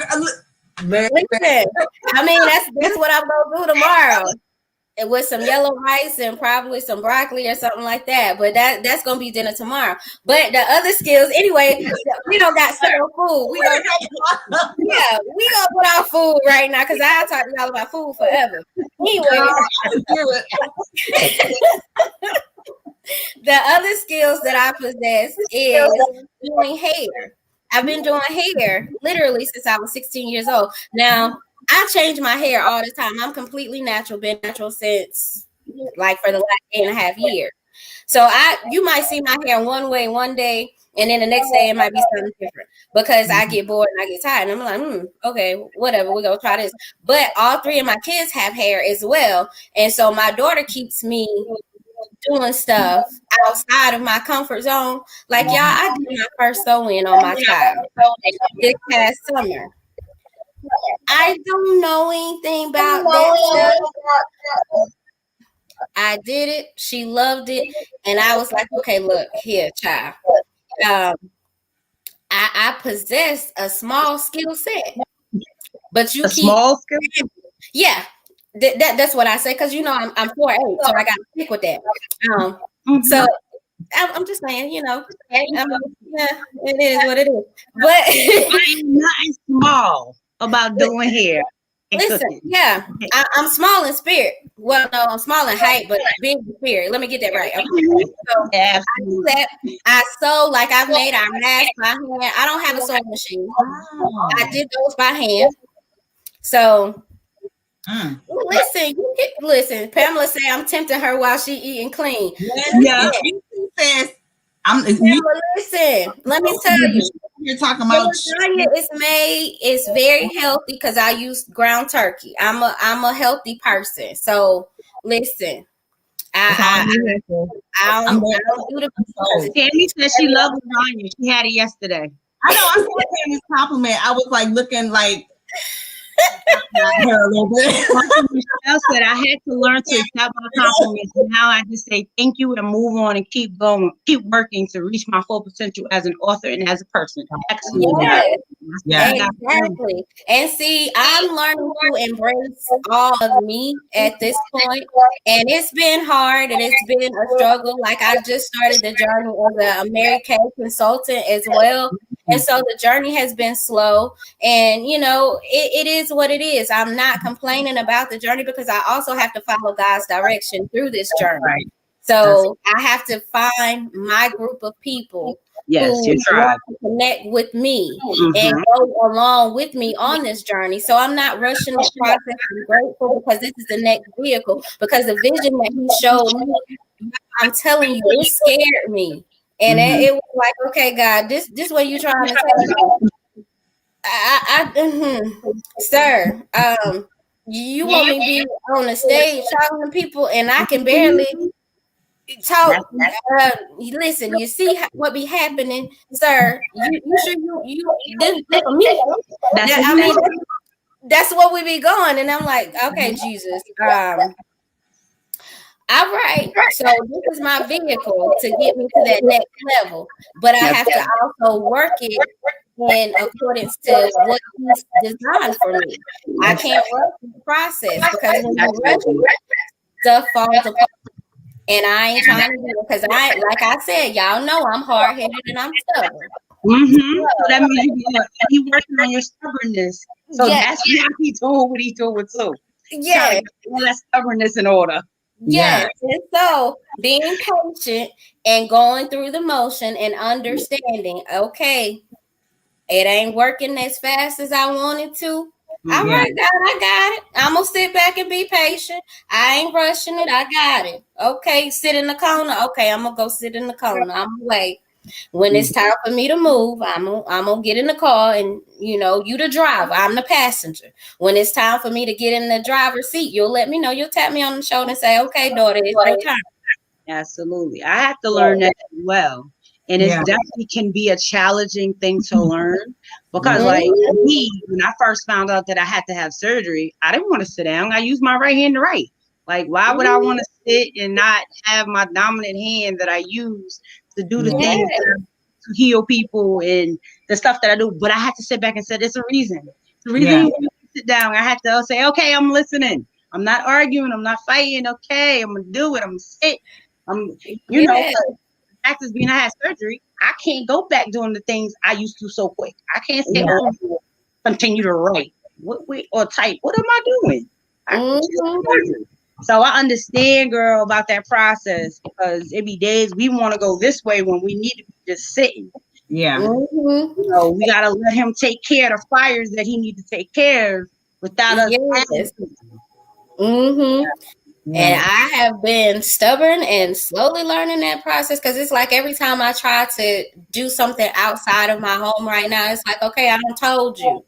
[SPEAKER 2] listen, I mean that's what I'm gonna do tomorrow. With some yellow rice and probably some broccoli or something like that. But that's gonna be dinner tomorrow. But the other skills, anyway, we don't got certain food. We gonna put our food right now because I'll talk to y'all about food forever. Anyway, the other skills that I possess is doing hair. I've been doing hair literally since I was 16 years old. Now, I change my hair all the time. I'm completely natural, been natural since like for the last 8.5 years. So you might see my hair one way one day, and then the next day it might be something different because I get bored and I get tired. And I'm like, okay, whatever, we're gonna try this. But all three of my kids have hair as well. And so my daughter keeps me doing stuff outside of my comfort zone. Like, y'all, I did my first sew-in on my child this past summer. I don't know anything about that stuff. I did it. She loved it. And I was like, okay, look, here, child. I possess a small skill set. But you
[SPEAKER 1] small skill?
[SPEAKER 2] Yeah. That's what I say. Because, you know, I'm 4'8", so I got to stick with that. So I'm just saying, you know, it is what it is. But
[SPEAKER 1] I'm not small about doing hair.
[SPEAKER 2] Listen, yeah, I'm small in spirit. Well, no, I'm small in height, but big in spirit. Let me get that right. Okay. So I do that. I sew, like I've made our masks by hand. I don't have a sewing machine. I did those by hand. So listen. Pamela say I'm tempting her while she eating clean.
[SPEAKER 3] Yeah, she says
[SPEAKER 2] listen. Let me tell you.
[SPEAKER 3] You're talking about
[SPEAKER 2] lasagna it's very healthy because I use ground turkey. I'm a healthy person. So listen, I don't do the.
[SPEAKER 1] Tammy said she loves lasagna. She had it yesterday.
[SPEAKER 3] I know. I saw Tammy's compliment. I was like looking like her a little bit.
[SPEAKER 1] Michelle said I had to learn to accept my compliments. Now I just say thank you and move on and keep going, keep working to reach my full potential as an author and as a person. Excellent.
[SPEAKER 2] Yeah, exactly. And see, I'm learning to embrace all of me at this point, and it's been hard and it's been a struggle. Like I just started the journey as a Mary Kay consultant as well. And so the journey has been slow, and you know, it is what it is. I'm not complaining about the journey because I also have to follow God's direction through this journey. Right. So I have to find my group of people who want to connect with me and go along with me on this journey. So I'm not rushing the process. I'm grateful because this is the next vehicle, because the vision that he showed me, I'm telling you, it scared me. And it was like, okay, God, this what you trying to tell me? Sir, you want me to be on the stage talking to people, and I can barely talk. Listen, you see what be happening, sir? You sure you didn't for me? I mean, that's what we be going, and I'm like, okay, Jesus. All right, so this is my vehicle to get me to that next level, but I have to also work it in accordance to what he's designed for me. I can't rush the process because when you rush, stuff falls apart. And I ain't trying to do it because like I said, y'all know I'm hard-headed and I'm stubborn.
[SPEAKER 1] So that means you working on your stubbornness. So that's why he's doing what he's doing too.
[SPEAKER 2] Yeah.
[SPEAKER 1] Trying to get all that stubbornness in order.
[SPEAKER 2] Yes. And so being patient and going through the motion and understanding, okay, it ain't working as fast as I wanted to. All right, God, I got it. I'm going to sit back and be patient. I ain't rushing it. I got it. Okay, sit in the corner. Okay, I'm going to go sit in the corner. I'm going to wait. When it's time for me to move, I'm gonna get in the car and, you the driver. I'm the passenger. When it's time for me to get in the driver's seat, you'll let me know. You'll tap me on the shoulder and say, okay, daughter, it's your time.
[SPEAKER 1] Absolutely. I have to learn that as well. And it definitely can be a challenging thing to learn because like me, when I first found out that I had to have surgery, I didn't want to sit down. I used my right hand to write. Like, why would I want to sit and not have my dominant hand that I use to do the things to heal people and the stuff that I do? But I had to sit back and say, there's a reason. The reason you sit down, I had to say, okay, I'm listening. I'm not arguing. I'm not fighting. Okay, I'm going to do it. I'm going to sit. The fact is being I had surgery, I can't go back doing the things I used to so quick. I can't say, continue to write or type. What am I doing? So I understand, girl, about that process because it be days we want to go this way when we need to be just sitting.
[SPEAKER 3] Yeah.
[SPEAKER 1] We got to let him take care of the fires that he needs to take care of without us.
[SPEAKER 2] And I have been stubborn and slowly learning that process because it's like every time I try to do something outside of my home right now, it's like, okay, I done told you.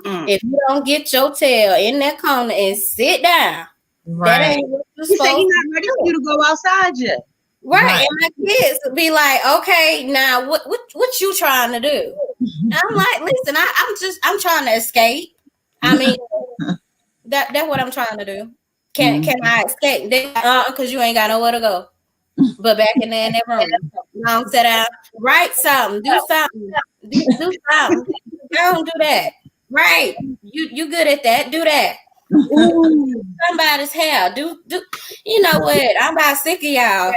[SPEAKER 2] If you don't get your tail in that corner and sit down, that ain't what you're supposed to do.
[SPEAKER 1] He's not ready for you to go outside yet.
[SPEAKER 2] Right. And my kids be like, okay, now what you trying to do? And I'm like, listen, I'm trying to escape. I mean, that's what I'm trying to do. Can I escape? Because you ain't got nowhere to go. But back in there in that room, don't sit down, write something, do something, do something. Don't do that. Right. You good at that. Do that. Ooh, somebody's hair. Do you know what? I'm about sick of y'all.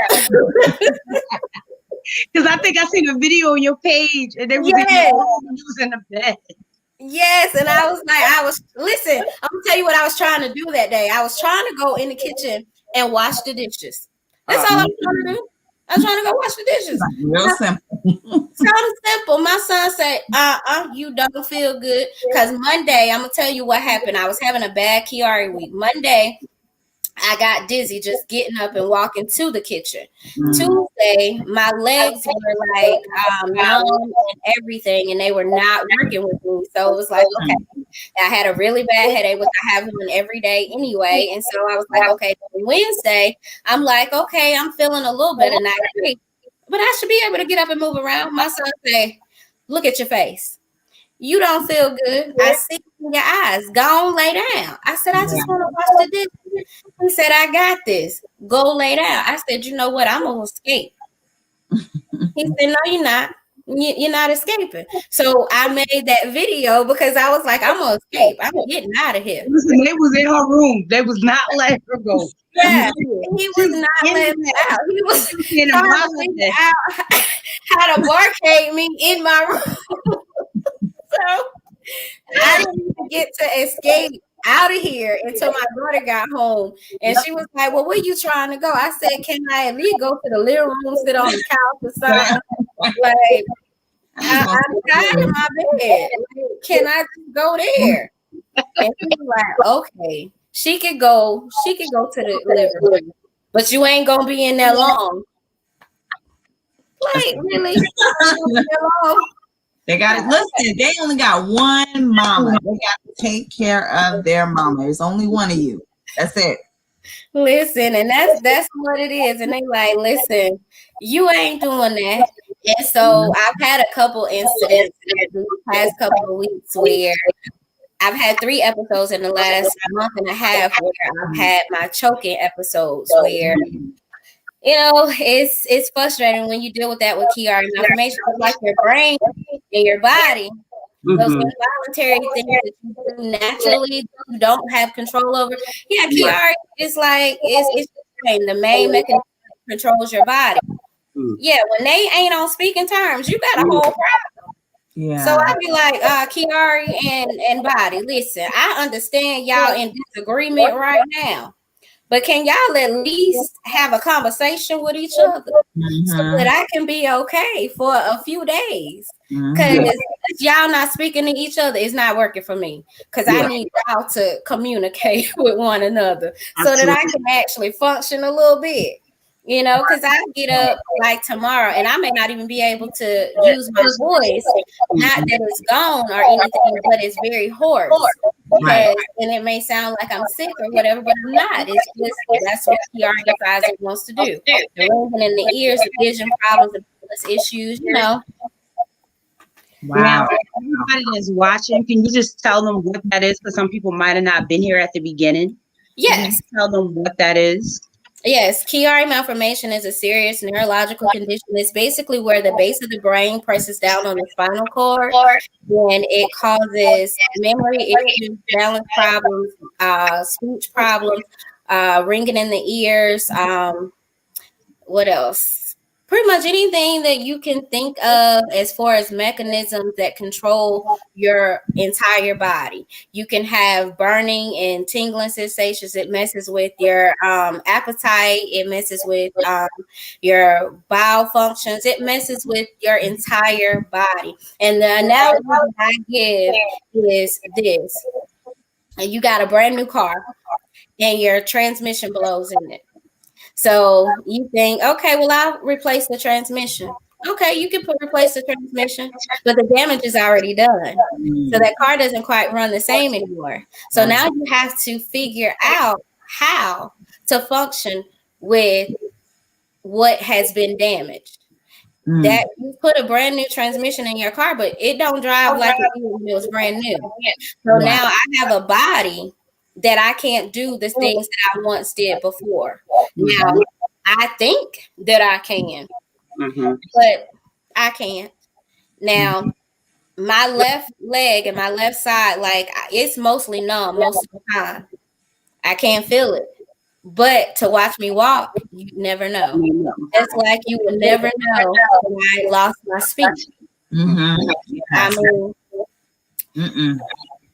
[SPEAKER 1] Because I think I seen a video on your page and they was in the bed.
[SPEAKER 2] Yes, and I was listen, I'm gonna tell you what I was trying to do that day. I was trying to go in the kitchen and wash the dishes. That's all I was trying to do. I was trying to go wash the dishes.
[SPEAKER 3] Real simple.
[SPEAKER 2] Sounded simple. My son said, you don't feel good. Because Monday, I'm gonna tell you what happened. I was having a bad Kiari week. Monday, I got dizzy just getting up and walking to the kitchen. Tuesday, my legs were like numb and everything, and they were not working with me. So it was like, okay, I had a really bad headache, which I have one every day anyway. And so I was like, okay, Wednesday, I'm like, okay, I'm feeling a little better now, but I should be able to get up and move around. My son say, look at your face. You don't feel good. I see in your eyes. Go on, lay down. I said, I just want to wash the dishes. He said, I got this. Go lay down. I said, you know what? I'm going to escape. He said, no, you're not. You're not escaping. So I made that video because I was like, I'm going to escape. I'm getting out of here.
[SPEAKER 1] Listen, they was in her room. They was not letting her go.
[SPEAKER 2] Yeah, he was not letting me out. He was trying to figure out how to barricade me in my room. So I didn't even get to escape out of here until my daughter got home. And she was like, well, where you trying to go? I said, can I at least go to the living room, sit on the couch or something? Like, I'm tired of my bed. Like, can I just go there? And she was like, okay. She could go to the living room, but you ain't gonna be in there long. Like, really?
[SPEAKER 3] They got to listen. They only got one mama. They got to take care of their mama. There's only one of you. That's it.
[SPEAKER 2] Listen, and that's what it is. And they like, listen, you ain't doing that. And so I've had a couple incidents in the past couple of weeks where I've had 3 episodes in the last month and a half where I've had my choking episodes where, you know, it's frustrating when you deal with that with Kiara malformation. It's like your brain and your body, those involuntary things that you do naturally, you don't have control over. Yeah, Kiara is like, it's the main mechanism that controls your body. Yeah, when they ain't on speaking terms, you got a whole problem.
[SPEAKER 3] Yeah.
[SPEAKER 2] So I'd be like, Kiari and Body, listen, I understand y'all in disagreement right now, but can y'all at least have a conversation with each other so that I can be okay for a few days? Because y'all not speaking to each other is not working for me. Because I need y'all to communicate with one another so that I can actually function a little bit. You know, because I get up like tomorrow and I may not even be able to use my voice. Not that it's gone or anything, but it's very hoarse. Because and it may sound like I'm sick or whatever, but I'm not. It's just that's what PR decides it wants to do. The ringing in the ears, the vision problems, the balance issues, you know.
[SPEAKER 3] Wow.
[SPEAKER 1] Now, everybody that's watching, can you just tell them what that is? Because some people might have not been here at the beginning.
[SPEAKER 2] Yes.
[SPEAKER 1] Tell them what that is.
[SPEAKER 2] Yes, Chiari malformation is a serious neurological condition. It's basically where the base of the brain presses down on the spinal cord, and it causes memory issues, balance problems, speech problems, ringing in the ears. What else? Pretty much anything that you can think of as far as mechanisms that control your entire body. You can have burning and tingling sensations. It messes with your appetite. It messes with your bowel functions. It messes with your entire body. And the analogy that I give is this. You got a brand new car and your transmission blows in it. So you think, okay, well, I'll replace the transmission. Okay, you can replace the transmission, but the damage is already done. So that car doesn't quite run the same anymore. So now you have to figure out how to function with what has been damaged. That you put a brand new transmission in your car, but it don't drive like it did when it was brand new. So now I have a body that I can't do the things that I once did before. Now I think that I can, but I can't. Now my left leg and my left side, like it's mostly numb most of the time. I can't feel it. But to watch me walk, you never know. It's like you would never know when I lost my speech. I mean,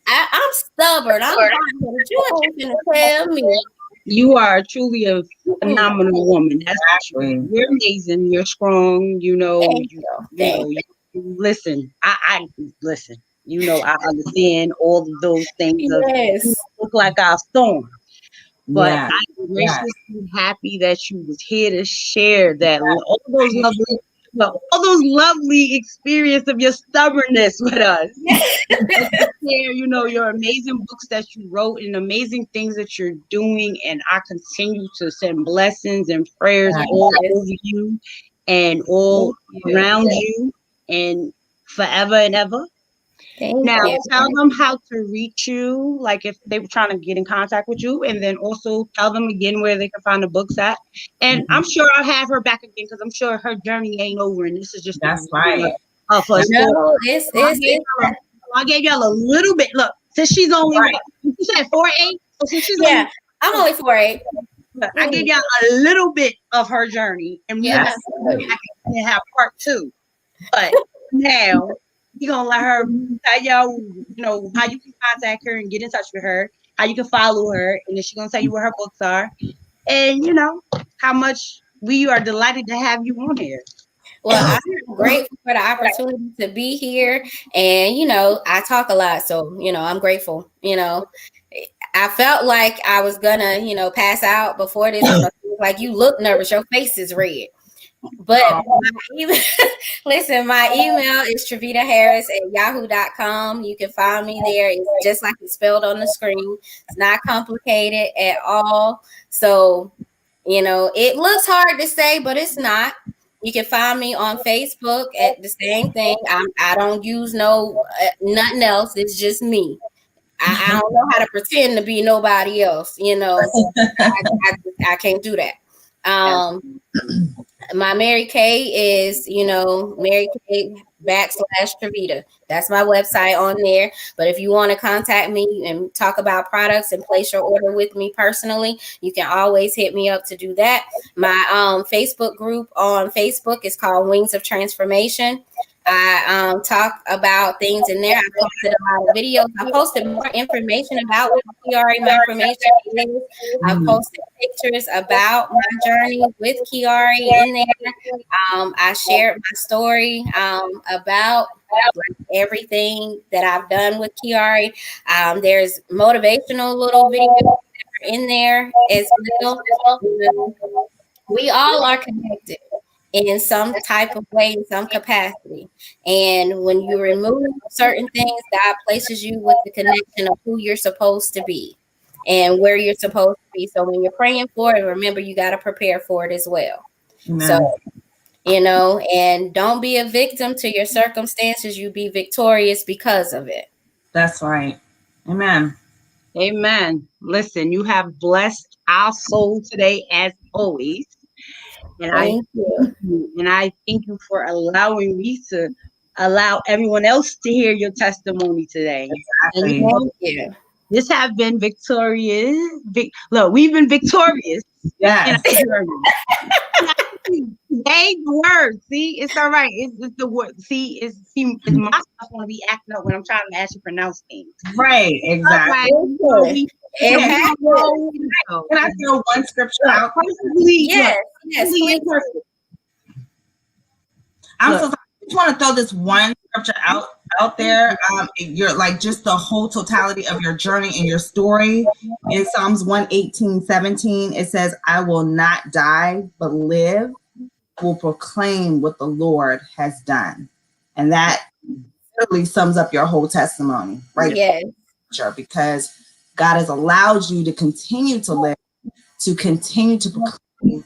[SPEAKER 2] I'm stubborn. I'm hard, but you ain't gonna tell me.
[SPEAKER 1] You are truly a phenomenal woman. That's for sure. You're amazing. You're strong. You know. Listen, I listen. You know, I understand all of those things.
[SPEAKER 2] Yes.
[SPEAKER 1] Look like our storm. But I'm graciously happy that you was here to share that all those lovely experience of your stubbornness with us. Share, you know, your amazing books that you wrote and amazing things that you're doing, and I continue to send blessings and prayers all over you and all around you and forever and ever. Now, tell them how to reach you, like if they were trying to get in contact with you, and then also tell them again where they can find the books at. And I'm sure I'll have her back again because I'm sure her journey ain't over, and this is just
[SPEAKER 3] that's right.
[SPEAKER 2] No,
[SPEAKER 1] I gave y'all a little bit. Look, since she's only you said 4'8", so since she's
[SPEAKER 2] I'm only 4'8".
[SPEAKER 1] I gave y'all a little bit of her journey, and I can have part 2. But now we're gonna let her tell y'all, you know, how you can contact her and get in touch with her, how you can follow her, and then she's gonna tell you where her books are, and you know how much we are delighted to have you on here.
[SPEAKER 2] Well, I'm grateful for the opportunity to be here, and you know, I talk a lot, so you know, I'm grateful. You know, I felt like I was gonna, you know, pass out before this. Like you look nervous, your face is red. But listen, my email is trevedaharris@yahoo.com. You can find me there. It's just like it's spelled on the screen. It's not complicated at all. So, you know, it looks hard to say, but it's not. You can find me on Facebook at the same thing. I don't use nothing else. It's just me. I don't know how to pretend to be nobody else. You know, I can't do that. My Mary Kay is, you know, Mary Kay /Triveda. That's my website on there. But if you want to contact me and talk about products and place your order with me personally, you can always hit me up to do that. My Facebook group on Facebook is called Wings of Transformation. I talk about things in there. I posted a lot of videos. I posted more information about what Kiari my information is. I posted pictures about my journey with Kiari in there. I shared my story about everything that I've done with Kiari. There's motivational little videos in there as well. We all are connected in some type of way, in some capacity. And when you remove certain things, God places you with the connection of who you're supposed to be and where you're supposed to be. So when you're praying for it, remember you got to prepare for it as well. Amen. So, and don't be a victim to your circumstances. You be victorious because of it.
[SPEAKER 3] That's right. Amen.
[SPEAKER 1] Amen. Listen, you have blessed our soul today as always. And thank you. And I thank you for allowing me to allow everyone else to hear your testimony today.
[SPEAKER 3] Exactly.
[SPEAKER 1] And thank you. This have been victorious. Look, we've been victorious.
[SPEAKER 3] Yes.
[SPEAKER 1] Today's word. See, it's all right. It's the word. See, it's my stuff want to be acting up when I'm trying to actually pronounce things.
[SPEAKER 3] Right. Exactly.
[SPEAKER 1] Right.
[SPEAKER 3] Can I throw one scripture out?
[SPEAKER 2] Yes.
[SPEAKER 3] I'm so sorry. I just want to throw this one scripture out there. You're like just the whole totality of your journey and your story. In Psalms 118:17, it says, "I will not die, but live, will proclaim what the Lord has done." And that really sums up your whole testimony, right?
[SPEAKER 2] Yes.
[SPEAKER 3] Because God has allowed you to continue to live, to continue to proclaim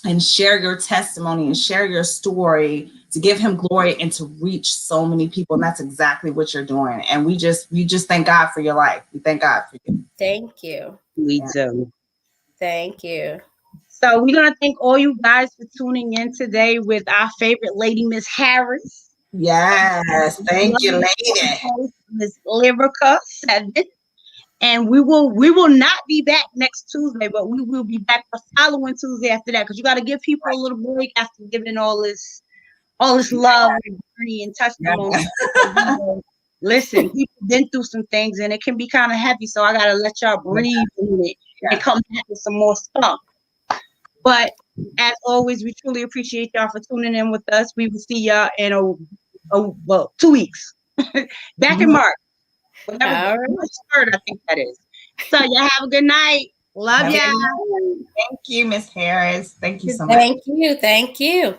[SPEAKER 3] and share your testimony and share your story, to give him glory and to reach so many people. And that's exactly what you're doing. And we just thank God for your life. We thank God for you.
[SPEAKER 2] Thank you.
[SPEAKER 1] We do.
[SPEAKER 2] Thank you.
[SPEAKER 1] So we're going to thank all you guys for tuning in today with our favorite lady, Miss Harris.
[SPEAKER 3] Yes. Thank you, lady.
[SPEAKER 1] Miss Lyrica 7. And we will not be back next Tuesday, but we will be back the following Tuesday after that, because you got to give people a little break after giving all this love and journey and testimony. Yeah. Listen, people been through some things and it can be kind of heavy, so I got to let y'all breathe in it and come back with some more stuff. But as always, we truly appreciate y'all for tuning in with us. We will see y'all in 2 weeks. Back in March. Whatever, March 3rd, I think that is. So y'all have a good night. Love y'all.
[SPEAKER 3] Thank you, Miss Harris. Thank you so much.
[SPEAKER 2] Thank you. Thank you.